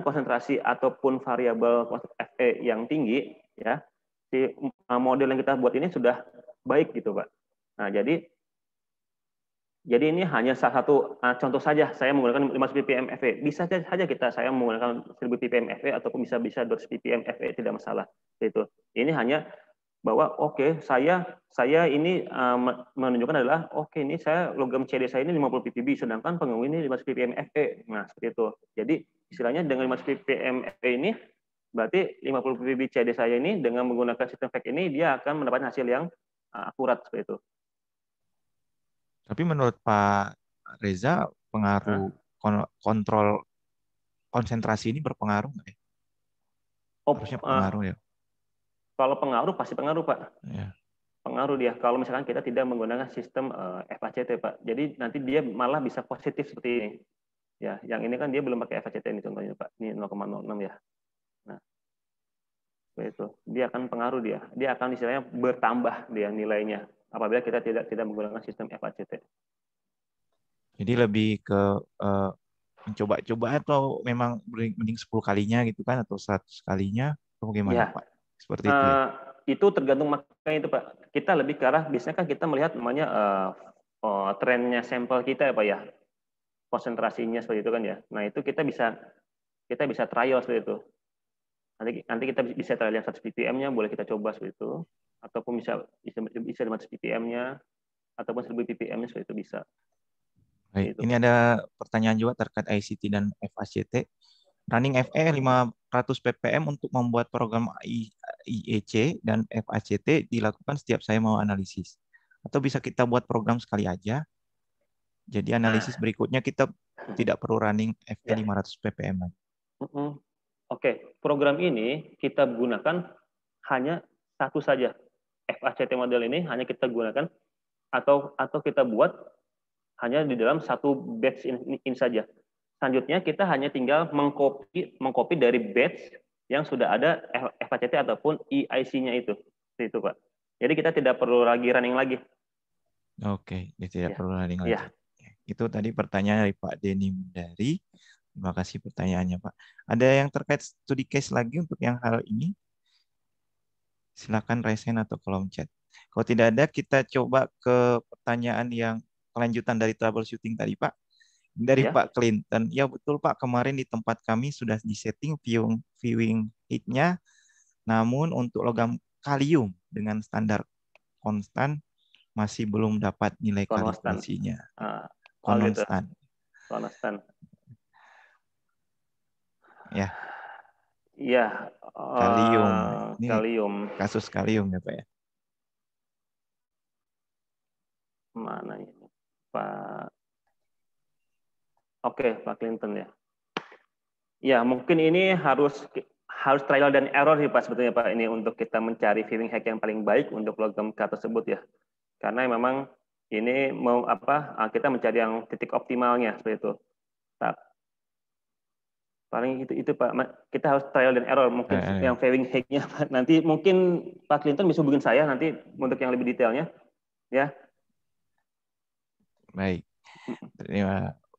konsentrasi ataupun variabel FE yang tinggi, ya, si model yang kita buat ini sudah baik gitu Pak. Nah, jadi ini hanya salah satu contoh saja saya menggunakan 500 ppm FE. Bisa saja saya menggunakan 1000 ppm FE ataupun bisa 200 ppm FE tidak masalah. Itu. Ini hanya bahwa oke, saya ini menunjukkan adalah ini saya logam CD saya ini 50 ppb sedangkan pengganggu ini 500 ppm FE. Nah, seperti itu. Jadi istilahnya dengan 500 ppm FE ini berarti 50 ppb CD saya ini dengan menggunakan sistem fake ini dia akan mendapatkan hasil yang akurat seperti itu. Tapi menurut Pak Reza, pengaruh kontrol konsentrasi ini berpengaruh nggak ya? Harusnya pengaruh ya. Kalau pengaruh pasti pengaruh Pak. Ya. Pengaruh dia. Kalau misalkan kita tidak menggunakan sistem FACT Pak. Jadi nanti dia malah bisa positif seperti ini. Ya, yang ini kan dia belum pakai FACT ini contohnya Pak. Ini 0,06 ya. Nah, itu dia akan pengaruh dia. Dia akan istilahnya bertambah dia nilainya apabila kita tidak menggunakan sistem FACT. Jadi lebih ke mencoba-coba atau memang mending 10 kalinya gitu kan atau 100 kalinya atau bagaimana ya, Pak? Seperti itu ya? Itu tergantung makanya itu Pak. Kita lebih ke arah biasanya kan kita melihat namanya trennya sampel kita ya Pak ya. Konsentrasinya seperti itu kan ya. Nah, itu kita bisa trial seperti itu. Nanti kita bisa trial yang 100 ppm-nya, boleh kita coba seperti itu, ataupun bisa 500 ppm-nya, ataupun 1000 ppm-nya seperti itu bisa. Baik, Itu, ini Pak. ada pertanyaan juga terkait ICT dan FACT. Running FE 500 ppm untuk membuat program IEC dan FACT dilakukan setiap saya mau analisis. Atau bisa kita buat program sekali aja. Jadi analisis berikutnya kita tidak perlu running FE 500 ppm lagi. Oke, program ini kita gunakan hanya satu saja. FACT model ini hanya kita gunakan atau kita buat hanya di dalam satu batch in saja. Selanjutnya kita hanya tinggal mengcopy dari batch yang sudah ada FACT ataupun EIC-nya itu. Itu, Pak. Jadi kita tidak perlu lagi running lagi. Oke, tidak perlu running lagi. Ya. Itu tadi pertanyaan dari Pak Denny Mundari. Terima kasih pertanyaannya, Pak. Ada yang terkait studi case lagi untuk yang hal ini? Silakan raise hand atau kolom chat. Kalau tidak ada, kita coba ke pertanyaan yang kelanjutan dari troubleshooting tadi, Pak. Dari Pak Clinton. Ya betul, Pak. Kemarin di tempat kami sudah disetting viewing heat-nya. Namun untuk logam kalium dengan standar konstan masih belum dapat nilai kalibrasinya. Konstan. Konstan. Ya. Iya. Kalium. Ini kalium. kasus kalium ya, Pak ya. Mana ini, Pak? Oke, Pak Clinton ya. Ya, mungkin ini harus trial dan error sih Pak sebetulnya Pak ini untuk kita mencari viewing hack yang paling baik untuk logam K tersebut ya. Karena memang ini mau kita mencari yang titik optimalnya seperti itu. Paling itu Pak, kita harus trial dan error mungkin yang viewing hack-nya Pak. Nanti mungkin Pak Clinton bisa hubungin saya nanti untuk yang lebih detailnya ya. Baik.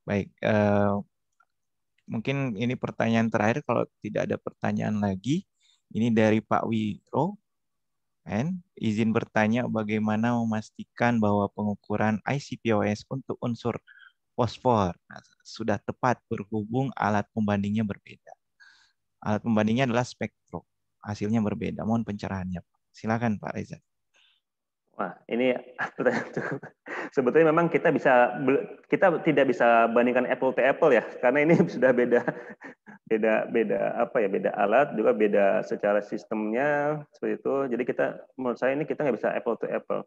Baik. Mungkin ini pertanyaan terakhir kalau tidak ada pertanyaan lagi. Ini dari Pak Wiro. Izin bertanya bagaimana memastikan bahwa pengukuran ICPOS untuk unsur fosfor sudah tepat berhubung alat pembandingnya berbeda. Alat pembandingnya adalah spektro. Hasilnya berbeda. Mohon pencerahannya, Pak. Silakan Pak Reza. Wah, ini sebetulnya memang kita tidak bisa bandingkan apple to apple ya, karena ini sudah beda alat, juga beda secara sistemnya seperti itu. Jadi menurut saya ini kita nggak bisa apple to apple.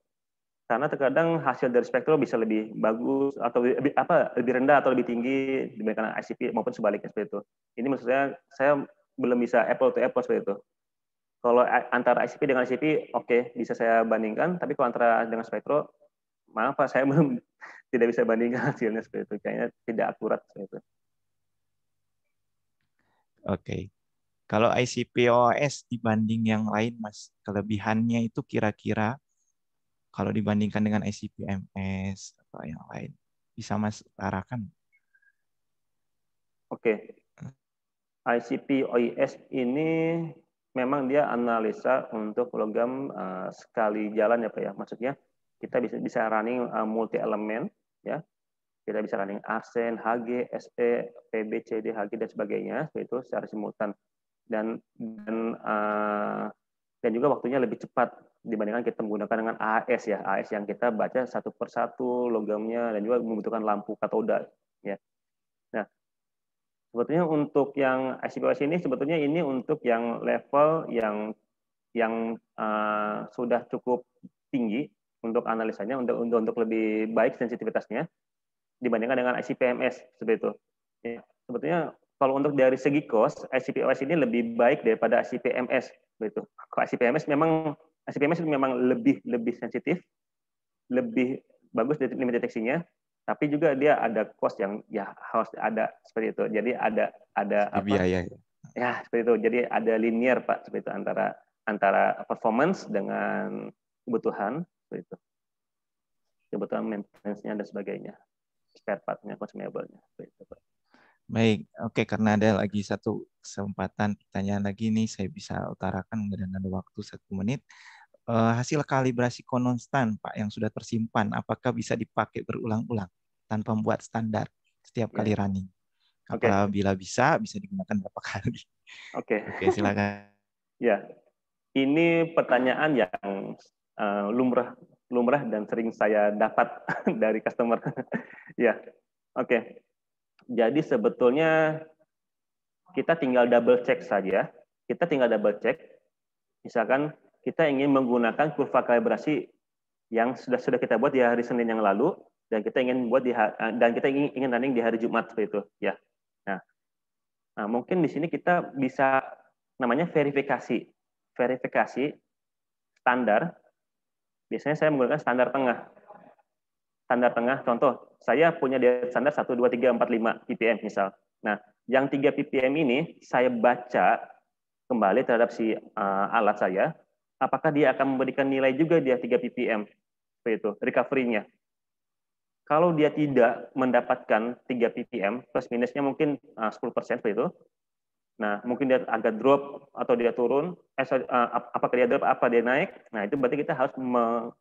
Karena terkadang hasil dari spektro bisa lebih bagus atau lebih rendah atau lebih tinggi dibandingkan ICP maupun sebaliknya seperti itu. Ini menurut saya belum bisa apple to apple seperti itu. Kalau antara ICP dengan ICP oke, bisa saya bandingkan, tapi kalau antara dengan spektro maaf Pak, saya belum tidak bisa bandingkan hasilnya seperti itu. Kayaknya tidak akurat seperti itu. Oke. Kalau ICPOS dibanding yang lain, Mas, kelebihannya itu kira-kira kalau dibandingkan dengan ICP-MS atau yang lain, bisa Mas utarakan? Oke. ICP-OIS ini memang dia analisa untuk logam sekali jalan ya Pak ya. Maksudnya kita bisa running multi elemen ya. Kita bisa running arsen, Hg, Se, Pb, Cd, Hg dan sebagainya itu secara simultan dan juga waktunya lebih cepat dibandingkan kita menggunakan dengan AS ya. AS yang kita baca satu persatu logamnya dan juga membutuhkan lampu katoda ya. Nah, sebetulnya untuk yang ICPOS ini sebetulnya ini untuk yang level yang sudah cukup tinggi untuk analisanya untuk lebih baik sensitivitasnya dibandingkan dengan ICP-MS seperti itu. Ya, sebetulnya kalau untuk dari segi cost, ICP-OS ini lebih baik daripada ICP-MS begitu. Kalau ICP-MS memang lebih sensitif, lebih bagus dari limit deteksinya, tapi juga dia ada cost yang ya harus ada seperti itu. Jadi ada apa? Biaya ya. Ya, seperti itu. Jadi ada linear Pak seperti itu antara performance dengan kebutuhan seperti itu. Kebutuhan maintenance-nya dan sebagainya. Spare part-nya, consumable-nya. Baik, oke, karena ada lagi satu kesempatan pertanyaan lagi nih, saya bisa utarakan dan ada waktu 1 menit. Hasil kalibrasi konstan Pak yang sudah tersimpan, apakah bisa dipakai berulang-ulang tanpa membuat standar setiap kali running? Apabila bisa digunakan berapa kali? Oke. Oke, silakan. Ya, ini pertanyaan yang lumrah dan sering saya dapat dari customer. Ya, oke. Jadi sebetulnya kita tinggal double check saja. Kita tinggal double check. Misalkan kita ingin menggunakan kurva kalibrasi yang sudah kita buat di hari Senin yang lalu, dan kita ingin buat dan kita ingin running di hari Jumat seperti itu, ya. Nah, mungkin di sini kita bisa namanya verifikasi standar. Biasanya saya menggunakan standar tengah. Standar tengah, contoh, saya punya di standar 1, 2, 3, 4, 5 ppm misal. Nah, yang 3 ppm ini saya baca kembali terhadap si alat saya, apakah dia akan memberikan nilai juga dia 3 ppm, seperti itu, recovery-nya. Kalau dia tidak mendapatkan 3 ppm, plus minusnya mungkin 10% seperti itu, nah, mungkin dia agak drop atau dia turun, apakah dia drop, apa dia naik, nah itu berarti kita harus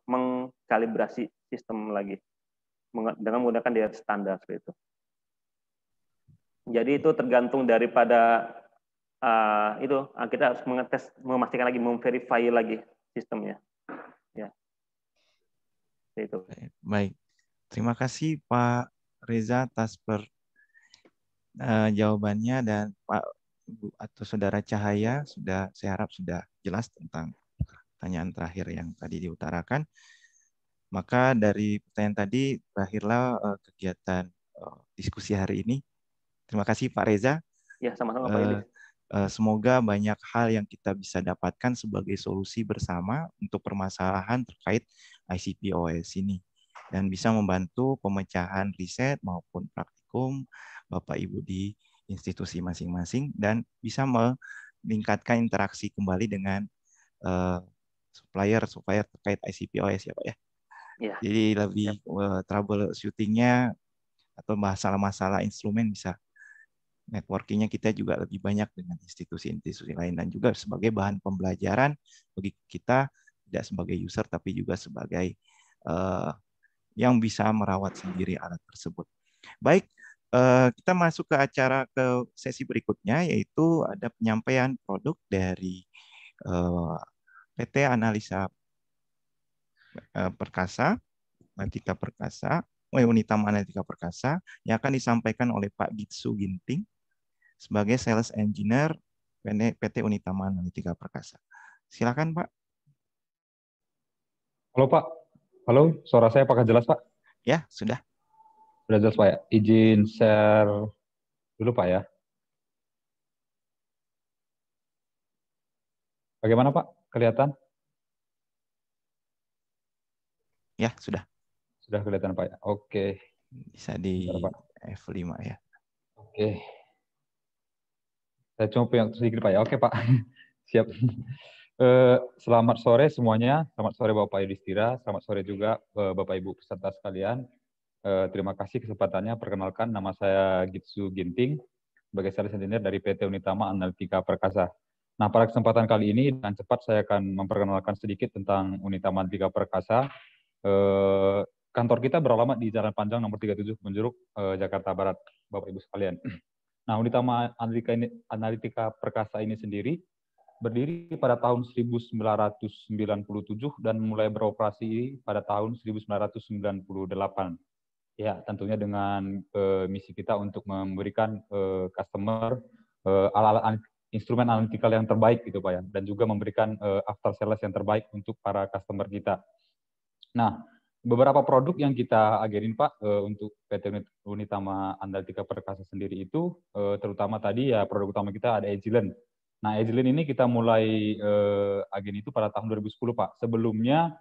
mengkalibrasi sistem lagi dengan menggunakan dia standar seperti itu. Jadi itu tergantung daripada kita harus mengetes, memastikan lagi, memverify lagi sistemnya. Ya, itu. Baik, terima kasih Pak Reza atas jawabannya, dan Pak Ibu atau Saudara Cahaya saya harap sudah jelas tentang pertanyaan terakhir yang tadi diutarakan. Maka dari pertanyaan tadi berakhirlah kegiatan diskusi hari ini. Terima kasih Pak Reza. Ya, sama-sama Pak Yudi. Semoga banyak hal yang kita bisa dapatkan sebagai solusi bersama untuk permasalahan terkait ICP-OS ini, dan bisa membantu pemecahan riset maupun praktikum Bapak Ibu di institusi masing-masing, dan bisa meningkatkan interaksi kembali dengan supplier terkait ICP-OS ya Pak ya. Ya. Jadi lebih troubleshooting-nya atau masalah-masalah instrumen bisa, networking-nya kita juga lebih banyak dengan institusi-institusi lain, dan juga sebagai bahan pembelajaran bagi kita, tidak sebagai user tapi juga sebagai yang bisa merawat sendiri alat tersebut. Baik, kita masuk ke sesi berikutnya, yaitu ada penyampaian produk dari PT Analisa Perkasa, Unitama Analitika Perkasa, yang akan disampaikan oleh Pak Gitsu Ginting sebagai Sales Engineer PT Unitama Analitika Perkasa. Silakan Pak. Halo Pak. Halo, suara saya apakah jelas Pak? Ya, sudah. Sudah jelas Pak ya. Izin share dulu Pak ya. Bagaimana Pak? Kelihatan? Ya, sudah. Sudah kelihatan Pak ya. Oke. Bisa di Bentar, Pak. F5 ya. Oke. Saya cuma punya sedikit Pak ya. Oke Pak. Siap. Selamat sore semuanya. Selamat sore Bapak Yudhistira. Selamat sore juga Bapak Ibu peserta sekalian. Terima kasih kesempatannya. Perkenalkan, nama saya Gitsu Ginting sebagai Sales Engineer dari PT Unitama Analitika Perkasa. Nah, pada kesempatan kali ini dengan cepat saya akan memperkenalkan sedikit tentang Unitama Analitika Perkasa. Kantor kita beralamat di Jalan Panjang nomor 37 Menjuruk, Jakarta Barat, Bapak Ibu sekalian. Nah, Unitama Analitika Perkasa ini sendiri berdiri pada tahun 1997 dan mulai beroperasi pada tahun 1998. Ya, tentunya dengan misi kita untuk memberikan customer alat-alat instrumen analitikal yang terbaik gitu Pak ya, dan juga memberikan after sales yang terbaik untuk para customer kita. Nah, beberapa produk yang kita agenin Pak untuk PT Unitama Analitika Perkasa sendiri itu terutama tadi ya produk utama kita ada Agilent. Nah, Agilent ini kita mulai agen itu pada tahun 2010 Pak. Sebelumnya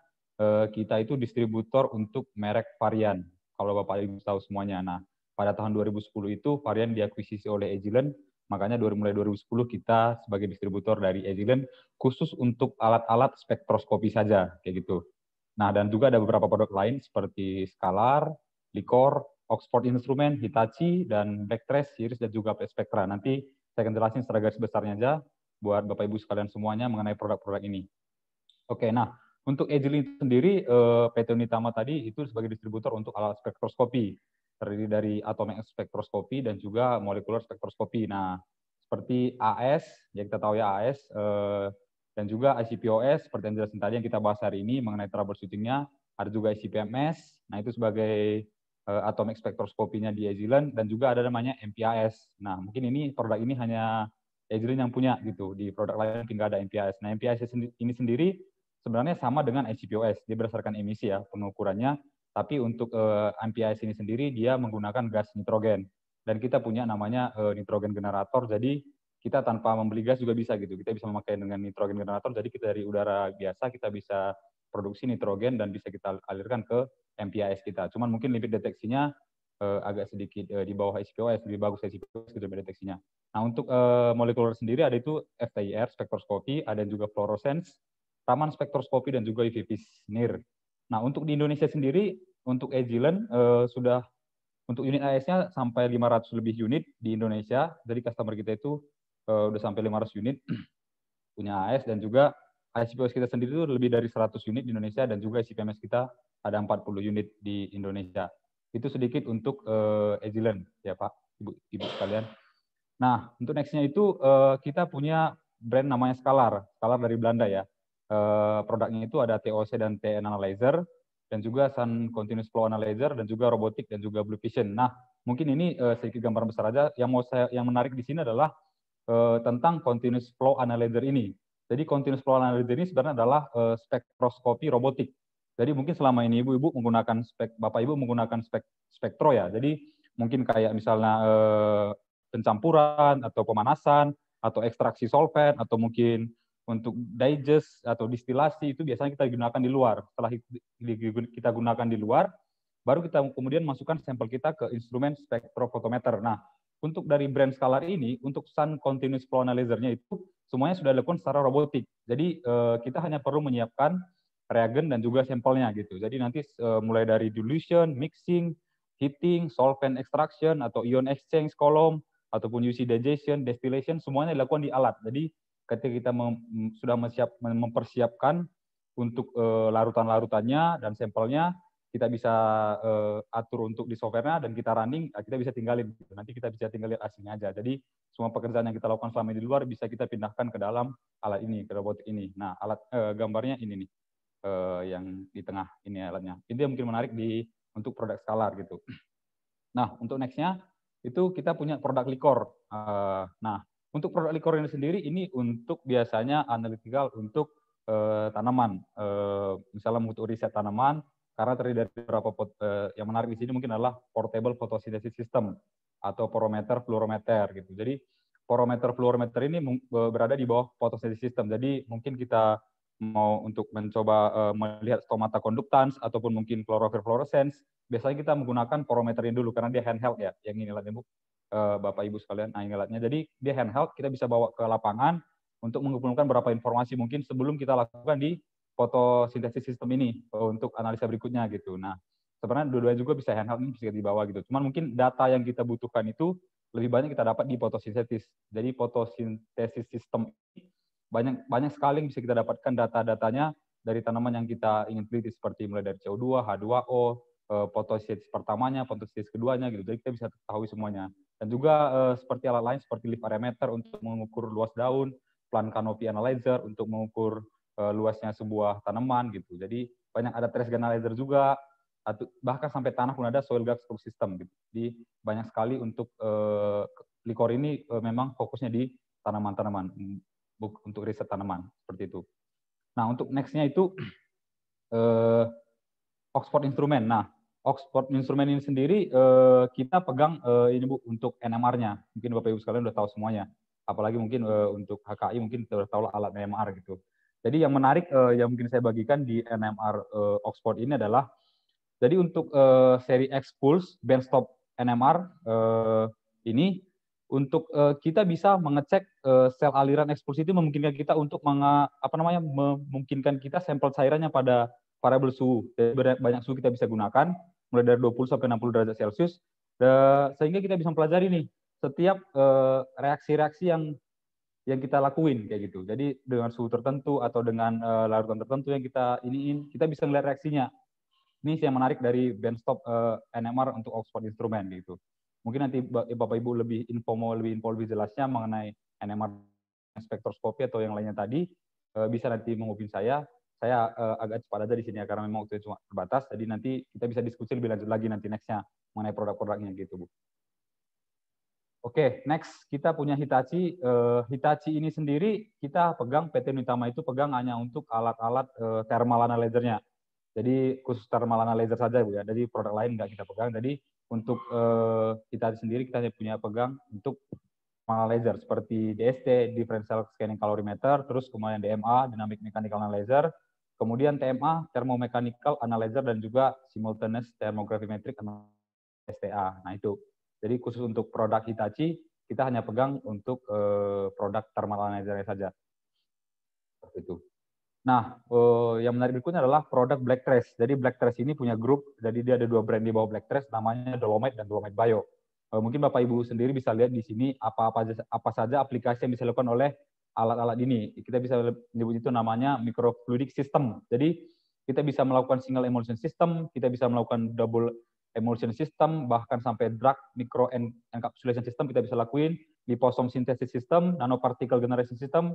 kita itu distributor untuk merek Varian. Kalau Bapak Ibu tahu semuanya. Nah, pada tahun 2010 itu Varian diakuisisi oleh Agilent, makanya mulai 2010 kita sebagai distributor dari Agilent khusus untuk alat-alat spektroskopi saja, kayak gitu. Nah, dan juga ada beberapa produk lain seperti Scalar, Licor, Oxford Instrument, Hitachi, dan Blacktrace, Series, dan juga Spectra. Nanti saya akan jelasin secara garis besarnya aja buat Bapak Ibu sekalian semuanya mengenai produk-produk ini. Oke, nah untuk Agilent sendiri, PT Unitama tadi itu sebagai distributor untuk alat spektroskopi, terdiri dari atomic spektroskopi dan juga molekular spektroskopi. Nah, seperti AS, ya kita tahu ya AS, dan juga ICP-OS seperti yang dijelasin tadi yang kita bahas hari ini mengenai troubleshooting-nya. Ada juga ICP-MS, nah itu sebagai atomic spectroscopy-nya di Agilent, dan juga ada namanya MPAS. Nah mungkin ini produk ini hanya Agilent yang punya gitu, di produk lain mungkin nggak ada MPAS. Nah MPAS ini sendiri sebenarnya sama dengan ICP-OS, dia berdasarkan emisi ya pengukurannya, tapi untuk MPAS ini sendiri dia menggunakan gas nitrogen, dan kita punya namanya nitrogen generator, jadi kita tanpa membeli gas juga bisa gitu. Kita bisa memakai dengan nitrogen generator, jadi kita dari udara biasa kita bisa produksi nitrogen dan bisa kita alirkan ke MPAS kita. Cuman mungkin limit deteksinya agak sedikit di bawah ICP-OS, lebih bagus ICP-OS gitu deteksinya. Nah untuk molekuler sendiri ada itu FTIR, spektroskopi, ada juga fluorescence, Raman spektroskopi, dan juga UV-Vis-NIR. Nah untuk di Indonesia sendiri, untuk Agilent sudah untuk unit AS-nya sampai 500 lebih unit di Indonesia. Jadi customer kita itu udah sampai 500 unit punya AS, dan juga ICP-OS kita sendiri itu lebih dari 100 unit di Indonesia, dan juga ICP-MS kita ada 40 unit di Indonesia. Itu sedikit untuk Agilent ya Pak, Ibu sekalian. Nah untuk next-nya itu kita punya brand namanya Scalar dari Belanda ya. Produknya itu ada TOC dan TN Analyzer, dan juga Sun Continuous Flow Analyzer, dan juga robotik, dan juga Blue Vision. Nah mungkin ini sedikit gambaran besar aja. Yang menarik di sini adalah tentang continuous flow analyzer ini. Jadi continuous flow analyzer ini sebenarnya adalah spektroskopi robotik. Jadi mungkin selama ini ibu-ibu menggunakan Bapak Ibu menggunakan spektro ya. Jadi mungkin kayak misalnya pencampuran atau pemanasan atau ekstraksi solvent atau mungkin untuk digest atau distilasi itu biasanya kita gunakan di luar. Setelah kita gunakan di luar, baru kita kemudian masukkan sampel kita ke instrumen spektrofotometer. Nah, untuk dari brand Scalar ini, untuk Sun Continuous Flow Analyzer-nya itu semuanya sudah dilakukan secara robotik. Jadi kita hanya perlu menyiapkan reagen dan juga sampelnya gitu. Jadi nanti mulai dari dilution, mixing, heating, solvent extraction atau ion exchange column ataupun UC digestion, distillation semuanya dilakukan di alat. Jadi ketika kita sudah mempersiapkan untuk larutan-larutannya dan sampelnya, kita bisa atur untuk di software-nya dan kita running, kita bisa tinggalin. Nanti kita bisa tinggal lihat hasilnya aja. Jadi semua pekerjaan yang kita lakukan selama di luar bisa kita pindahkan ke dalam alat ini, ke robotik ini. Nah, alat gambarnya ini nih, yang di tengah ini alatnya. Ini yang mungkin menarik untuk produk Scalar gitu. Nah, untuk next-nya itu kita punya produk likor. Nah, untuk produk likor ini sendiri ini untuk biasanya analytical untuk tanaman. Misalnya untuk riset tanaman, karena terdiri dari beberapa yang menarik di sini mungkin adalah portable photosynthesis system atau porometer fluorometer gitu. Jadi porometer fluorometer ini berada di bawah photosynthesis system. Jadi mungkin kita mau untuk mencoba melihat stomata conductans ataupun mungkin chlorophyll fluorescence, biasanya kita menggunakan porometer ini dulu karena dia handheld ya, yang ini alatnya Bu, Bapak Ibu sekalian. Nah ini alatnya. Jadi dia handheld, kita bisa bawa ke lapangan untuk mengumpulkan beberapa informasi mungkin sebelum kita lakukan di fotosintesis sistem ini untuk analisa berikutnya gitu. Nah, sebenarnya dua-duanya juga bisa handheld, ini bisa dibawa gitu. Cuman mungkin data yang kita butuhkan itu lebih banyak kita dapat di fotosintesis. Jadi fotosintesis sistem banyak sekali yang bisa kita dapatkan data-datanya dari tanaman yang kita ingin teliti seperti mulai dari CO2, H2O, fotosintesis pertamanya, fotosintesis keduanya gitu. Jadi kita bisa ketahui semuanya. Dan juga seperti alat lain seperti leaf parameter untuk mengukur luas daun, plant canopy analyzer untuk mengukur luasnya sebuah tanaman gitu. Jadi banyak ada trace analyzer juga, bahkan sampai tanah pun ada soil gas system gitu. Jadi banyak sekali untuk likor ini memang fokusnya di tanaman-tanaman untuk riset tanaman seperti itu. Nah untuk next-nya itu Oxford Instrument. Nah Oxford Instrument ini sendiri kita pegang ini Bu untuk NMR-nya. Mungkin Bapak Ibu sekalian udah tahu semuanya. Apalagi mungkin untuk HKI mungkin sudah tahu alat NMR gitu. Jadi yang menarik yang mungkin saya bagikan di NMR Oxford ini adalah, jadi untuk seri X Pulse benchtop NMR ini untuk kita bisa mengecek sel aliran ekspulsi itu memungkinkan kita untuk memungkinkan kita sampel cairannya pada variabel suhu. Jadi banyak suhu kita bisa gunakan mulai dari 20 sampai 60 derajat Celcius, sehingga kita bisa mempelajari nih setiap reaksi-reaksi yang kita lakuin kayak gitu. Jadi dengan suhu tertentu atau dengan larutan tertentu yang kita iniin, kita bisa melihat reaksinya. Ini yang menarik dari benchtop NMR untuk Oxford Instrument gitu. Mungkin nanti Bapak Ibu mau lebih info lebih jelasnya mengenai NMR spektroskopi atau yang lainnya tadi, bisa nanti menghubungi saya. Saya agak cepat aja di sini ya, karena memang waktu cuma terbatas. Jadi nanti kita bisa diskusi lebih lanjut lagi nanti nextnya mengenai produk-produknya gitu, Bu. Oke, next kita punya Hitachi. Hitachi ini sendiri kita pegang, PT Unitama itu pegang hanya untuk alat-alat thermal analyzer-nya. Jadi khusus thermal analyzer saja, Bu ya. Jadi produk lain nggak kita pegang. Jadi untuk Hitachi sendiri kita hanya punya pegang untuk analyzer seperti DST, differential scanning calorimeter, terus kemudian DMA, dynamic mechanical analyzer, kemudian TMA, thermomechanical analyzer, dan juga simultaneous thermographimetric STA. Nah itu. Jadi khusus untuk produk Hitachi, kita hanya pegang untuk produk thermal analyzer saja. Seperti itu. Nah, yang menarik berikutnya adalah produk Black Trace. Jadi Black Trace ini punya grup, jadi dia ada 2 brand di bawah Black Trace, namanya Dolomite dan Dolomite Bio. Mungkin Bapak Ibu sendiri bisa lihat di sini apa saja aplikasi yang bisa dilakukan oleh alat-alat ini. Kita bisa menyebut itu namanya microfluidic system. Jadi kita bisa melakukan single emulsion system, kita bisa melakukan double emulsion system, bahkan sampai drug micro encapsulation system kita bisa lakuin, liposome synthesis system, nanoparticle generation system,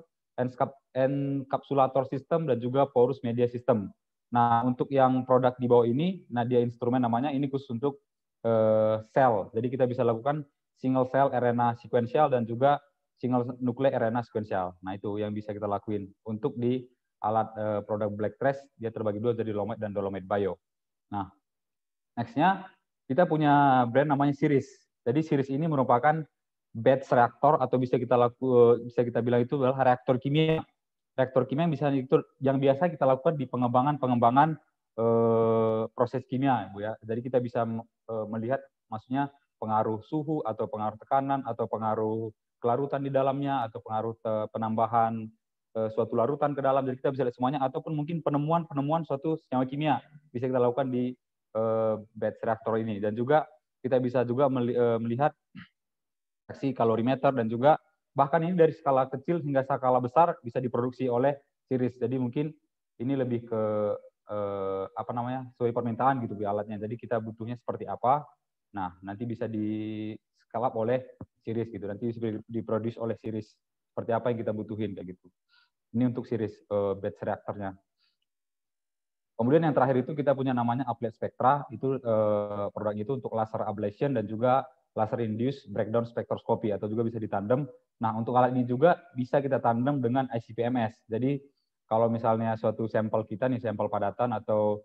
encapsulator system, dan juga porous media system. Nah, untuk yang produk di bawah ini, nah dia instrumen namanya, ini khusus untuk sel. Jadi kita bisa lakukan single cell RNA sequential dan juga single nuclear RNA sequential. Nah, itu yang bisa kita lakuin. Untuk di alat produk Black Trace, dia terbagi dua jadi Dolomite dan Dolomite Bio. Nah, next-nya kita punya brand namanya Series. Jadi Series ini merupakan batch reaktor atau bisa kita bilang itu adalah reaktor kimia. Reaktor kimia yang biasa kita lakukan di pengembangan proses kimia, Bu ya. Jadi kita bisa melihat maksudnya pengaruh suhu atau pengaruh tekanan atau pengaruh kelarutan di dalamnya atau pengaruh penambahan suatu larutan ke dalam. Jadi kita bisa lihat semuanya ataupun mungkin penemuan suatu senyawa kimia bisa kita lakukan di batch reaktor ini. Dan juga kita bisa juga melihat reaksi kalorimeter dan juga bahkan ini dari skala kecil hingga skala besar bisa diproduksi oleh Series. Jadi mungkin ini lebih ke sesuai permintaan gitu di alatnya. Jadi kita butuhnya seperti apa. Nah, nanti bisa di scale up oleh Series gitu. Nanti bisa diproduce oleh Series. Seperti apa yang kita butuhin kayak gitu. Ini untuk Series batch reaktornya. Kemudian yang terakhir itu kita punya namanya Applied Spectra. Itu produk itu untuk laser ablation dan juga laser induced breakdown spektroskopi atau juga bisa ditandem. Nah, untuk alat ini juga bisa kita tandem dengan ICP-MS. Jadi kalau misalnya suatu sampel kita nih, sampel padatan atau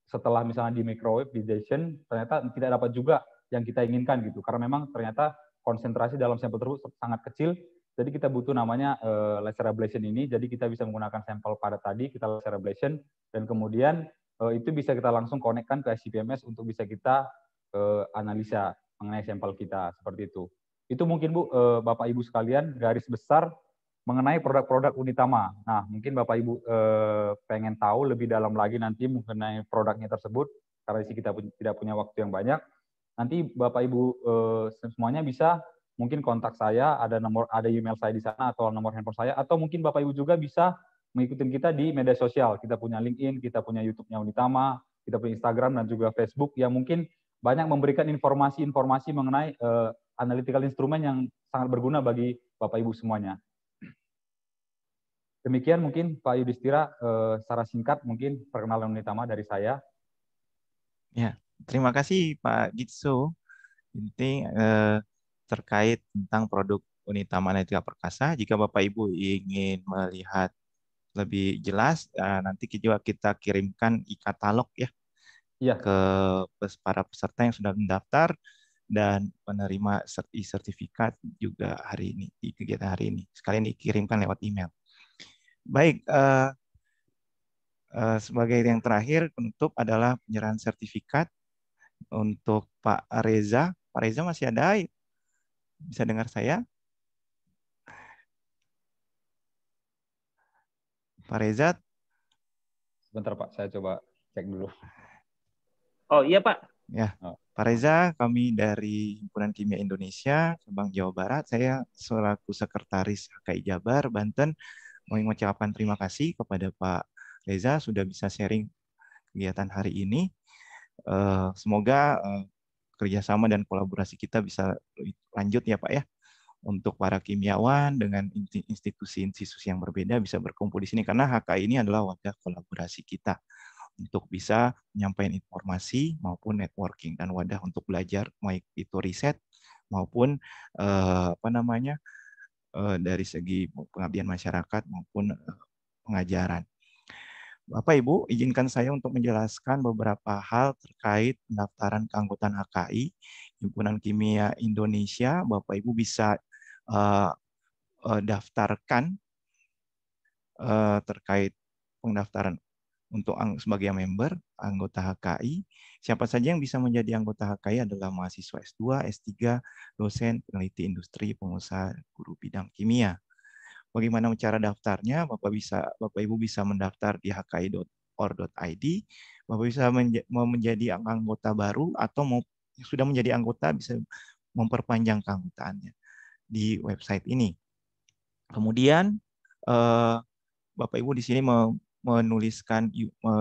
setelah misalnya di microwave, di Dyson, ternyata tidak dapat juga yang kita inginkan gitu. Karena memang ternyata konsentrasi dalam sampel tersebut sangat kecil. Jadi kita butuh namanya laser ablation ini. Jadi kita bisa menggunakan sampel padat tadi, kita laser ablation, dan kemudian itu bisa kita langsung konekkan ke ICP-MS untuk bisa kita analisa mengenai sampel kita seperti itu. Itu mungkin Bu, Bapak Ibu sekalian garis besar mengenai produk-produk Unitama. Nah, mungkin Bapak Ibu pengen tahu lebih dalam lagi nanti mengenai produknya tersebut karena kita tidak punya waktu yang banyak. Nanti Bapak Ibu semuanya bisa mungkin kontak saya, ada email saya di sana atau nomor handphone saya, atau mungkin Bapak Ibu juga bisa mengikuti kita di media sosial. Kita punya LinkedIn, kita punya YouTube-nya Unitama, kita punya Instagram dan juga Facebook yang mungkin banyak memberikan informasi-informasi mengenai analytical instrument yang sangat berguna bagi Bapak Ibu semuanya. Demikian mungkin Pak Yudhistira secara singkat mungkin perkenalan Unitama dari saya. Ya, terima kasih Pak Gitsu. Ini terkait tentang produk Unitama Analytica Perkasa. Jika Bapak Ibu ingin melihat lebih jelas, nanti juga kita kirimkan e-katalog ya, ke para peserta yang sudah mendaftar dan menerima sertifikat juga hari ini di kegiatan hari ini. Sekalian dikirimkan lewat email. Baik, sebagai yang terakhir penutup adalah penyerahan sertifikat untuk Pak Reza. Pak Reza masih ada? Bisa dengar saya? Pak Reza? Sebentar Pak, saya coba cek dulu. Oh iya Pak. Ya, Pak Reza, kami dari Himpunan Kimia Indonesia, Sabang Jawa Barat. Saya selaku Sekretaris HKI Jabar, Banten, mau mengucapkan terima kasih kepada Pak Reza sudah bisa sharing kegiatan hari ini. Semoga kerjasama dan kolaborasi kita bisa lanjut ya Pak ya. Untuk para kimiawan dengan institusi-institusi yang berbeda bisa berkumpul di sini karena HKI ini adalah wadah kolaborasi kita untuk bisa menyampaikan informasi maupun networking dan wadah untuk belajar baik itu riset maupun dari segi pengabdian masyarakat maupun pengajaran. Bapak Ibu, izinkan saya untuk menjelaskan beberapa hal terkait pendaftaran keanggotaan HKI, Himpunan Kimia Indonesia. Bapak Ibu bisa daftarkan terkait pendaftaran untuk sebagai member anggota HKI. Siapa saja yang bisa menjadi anggota HKI adalah mahasiswa S2, S3, dosen, peneliti industri, pengusaha, guru bidang kimia. Bagaimana cara daftarnya? Bapak Ibu bisa mendaftar di hki.or.id. Bapak bisa menjadi anggota baru atau sudah menjadi anggota bisa memperpanjang keanggotaannya di website ini. Kemudian Bapak Ibu di sini menuliskan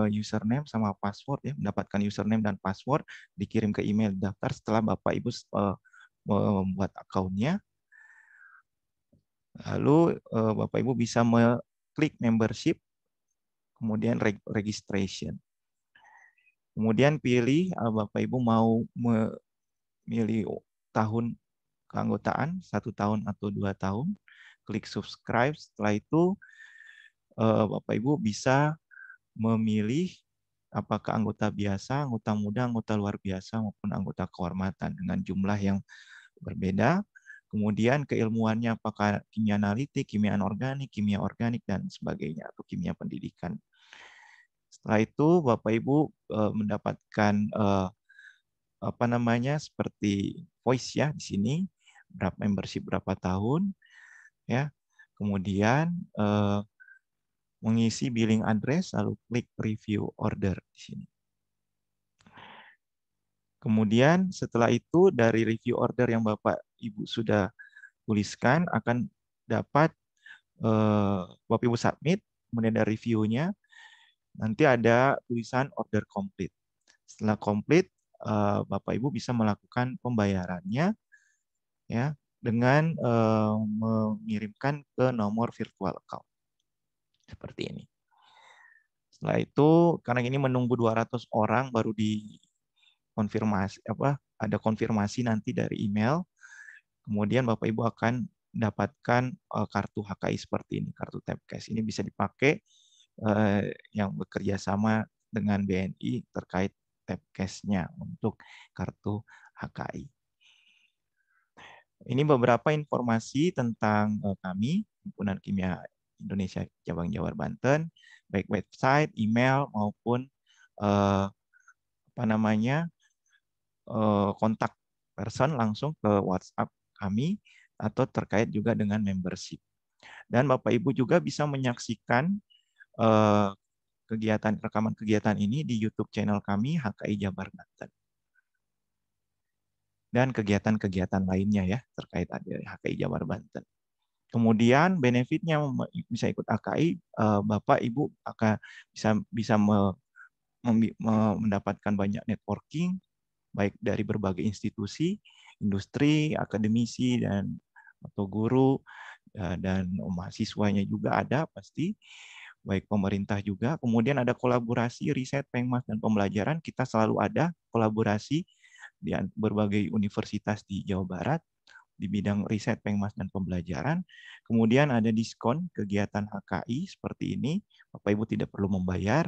username sama password ya, mendapatkan username dan password dikirim ke email daftar setelah Bapak Ibu membuat akunnya. Lalu Bapak Ibu bisa klik membership, kemudian registration. Kemudian pilih Bapak Ibu mau memilih tahun keanggotaan, 1 tahun atau 2 tahun. Klik subscribe. Setelah itu Bapak Ibu bisa memilih apakah anggota biasa, anggota muda, anggota luar biasa, maupun anggota kehormatan dengan jumlah yang berbeda. Kemudian keilmuannya apakah kimia analitik, kimia anorganik, kimia organik, dan sebagainya, atau kimia pendidikan. Setelah itu Bapak Ibu mendapatkan seperti voice ya di sini, berapa membership berapa tahun ya. Kemudian mengisi billing address lalu klik review order di sini. Kemudian setelah itu dari review order yang Bapak Ibu sudah tuliskan akan dapat Bapak Ibu submit, kemudian ada reviewnya, nanti ada tulisan order complete. Setelah complete, Bapak Ibu bisa melakukan pembayarannya ya dengan mengirimkan ke nomor virtual account seperti ini. Setelah itu, karena ini menunggu 200 orang baru dikonfirmasi ada konfirmasi nanti dari email. Kemudian Bapak Ibu akan mendapatkan kartu HKI seperti ini, kartu Tapcash. Ini bisa dipakai yang bekerja sama dengan BNI terkait Tapcash-nya untuk kartu HKI. Ini beberapa informasi tentang kami, Himpunan Kimia Indonesia Cabang Jabar Banten, baik website, email maupun kontak person langsung ke WhatsApp kami atau terkait juga dengan membership. Dan Bapak Ibu juga bisa menyaksikan rekaman kegiatan ini di YouTube channel kami HKI Jabar Banten. Dan kegiatan-kegiatan lainnya ya terkait HKI Jabar Banten. Kemudian benefitnya bisa ikut HKI, Bapak Ibu akan bisa mendapatkan banyak networking baik dari berbagai institusi, industri, akademisi dan atau guru dan mahasiswanya juga ada pasti, baik pemerintah juga. Kemudian ada kolaborasi riset, pengmas dan pembelajaran, kita selalu ada kolaborasi di berbagai universitas di Jawa Barat di bidang riset, pengmas, dan pembelajaran. Kemudian ada diskon kegiatan HKI seperti ini. Bapak Ibu tidak perlu membayar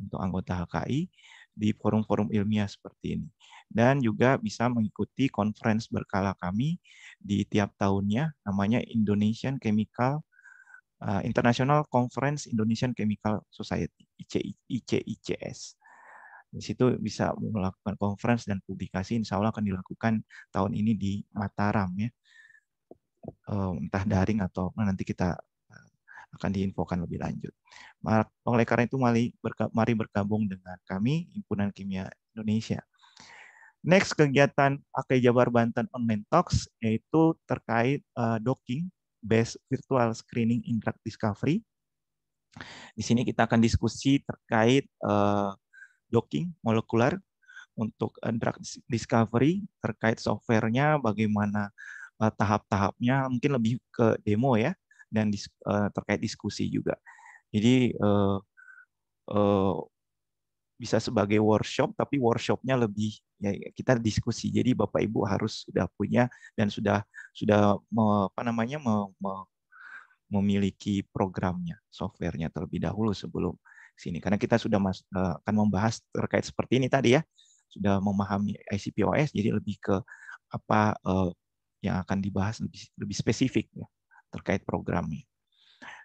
untuk anggota HKI di forum-forum ilmiah seperti ini. Dan juga bisa mengikuti conference berkala kami di tiap tahunnya, namanya Indonesian Chemical International Conference Indonesian Chemical Society, ICICS. Di situ bisa melakukan conference dan publikasi, insya Allah akan dilakukan tahun ini di Mataram ya. Entah daring atau nanti kita akan diinfokan lebih lanjut. Oleh karena itu mari bergabung dengan kami Himpunan Kimia Indonesia. Next kegiatan HKI Jabar Banten Online Talks yaitu terkait docking based virtual screening in drug discovery. Di sini kita akan diskusi terkait docking molekuler untuk drug discovery terkait softwarenya, bagaimana tahap-tahapnya, mungkin lebih ke demo ya, dan terkait diskusi juga. Jadi bisa sebagai workshop, tapi workshopnya lebih ya kita diskusi. Jadi Bapak Ibu harus sudah punya dan sudah memiliki programnya, softwarenya terlebih dahulu sebelum sini. Karena kita sudah akan membahas terkait seperti ini tadi ya, sudah memahami ICP-OS, jadi lebih ke apa yang akan dibahas lebih spesifik ya terkait programnya.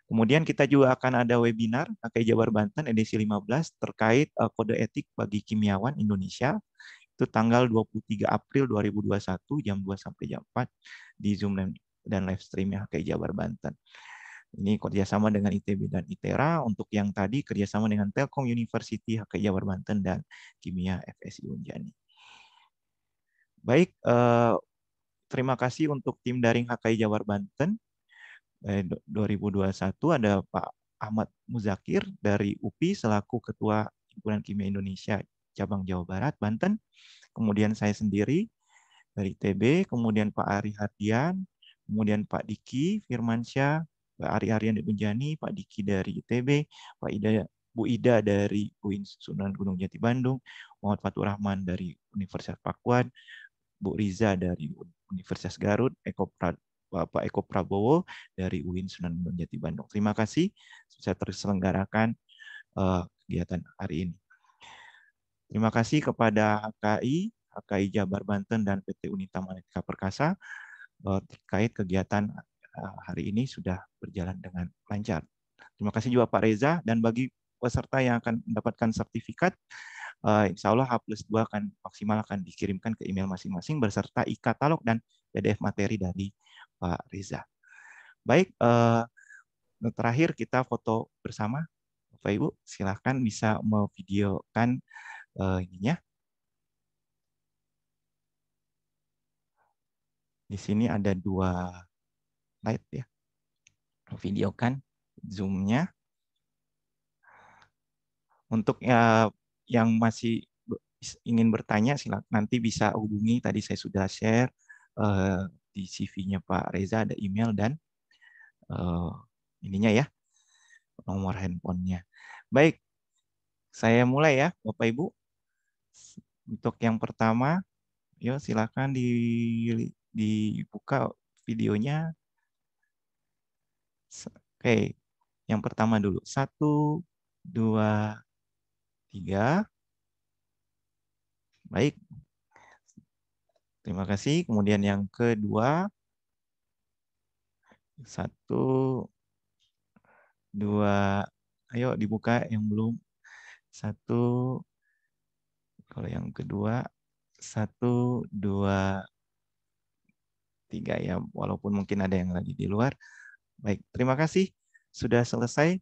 Kemudian kita juga akan ada webinar HKI Jabar Banten edisi 15 terkait kode etik bagi kimiawan Indonesia. Itu tanggal 23 April 2021 jam 2 sampai jam 4 di Zoom dan live streamnya HKI Jabar Banten. Ini kerjasama dengan ITB dan ITERA. Untuk yang tadi kerjasama dengan Telkom University, HKI Jabar Banten, dan Kimia FSI Unjani. Baik, terima kasih untuk tim daring HKI Jabar Banten. 2021 ada Pak Ahmad Muzakir dari UPI selaku Ketua Himpunan Kimia Indonesia Cabang Jawa Barat, Banten. Kemudian saya sendiri dari ITB, kemudian Pak Ari Hardian, kemudian Pak Diki Firmansyah, Pak Ari Aryan dari Unjani, Pak Diki dari ITB, Bu Ida dari UIN Sunan Gunung Jati Bandung, Muhammad Fatur Rahman dari Universitas Pakuan, Bu Riza dari Universitas Garut, Bapak Eko Prabowo dari UIN Sunan Gunung Jati Bandung. Terima kasih sudah terselenggarakan kegiatan hari ini. Terima kasih kepada HKI Jabar Banten, dan PT Unita Manetika Perkasa terkait kegiatan hari ini sudah berjalan dengan lancar. Terima kasih juga Pak Reza, dan bagi peserta yang akan mendapatkan sertifikat, insya Allah H+2 maksimal akan dikirimkan ke email masing-masing beserta e-katalog dan PDF materi dari Pak Reza. Baik, terakhir kita foto bersama. Bapak Ibu, silahkan bisa memvideokan ininya. Di sini ada 2 slide ya. Videokan zoom-nya. Untuk yang masih ingin bertanya, silakan nanti bisa hubungi. Tadi saya sudah share di CV-nya Pak Reza, ada email dan ininya ya, nomor handphonenya. Baik, saya mulai ya Bapak Ibu. Untuk yang pertama, yuk silakan dibuka videonya. Oke, yang pertama dulu. 1, 2, 3. Baik. Terima kasih. Kemudian yang kedua. 1, 2. Ayo dibuka yang belum. 1. Kalau yang kedua. 1, 2, 3 ya. Walaupun mungkin ada yang lagi di luar. Baik, terima kasih. Sudah selesai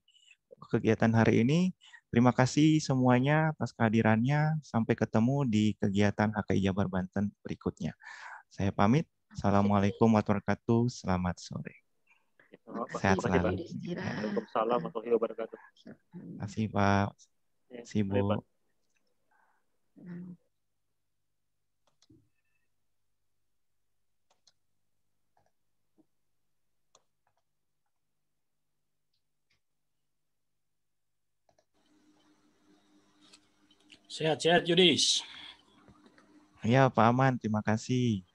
kegiatan hari ini. Terima kasih semuanya atas kehadirannya. Sampai ketemu di kegiatan HKI Jabar Banten berikutnya. Saya pamit. Assalamualaikum warahmatullahi wabarakatuh. Selamat sore. Sehat selalu. Waalaikumsalam warahmatullahi wabarakatuh. Terima kasih Pak. Terima kasih Bu. Sehat-sehat Yudis. Ya Pak Aman, terima kasih.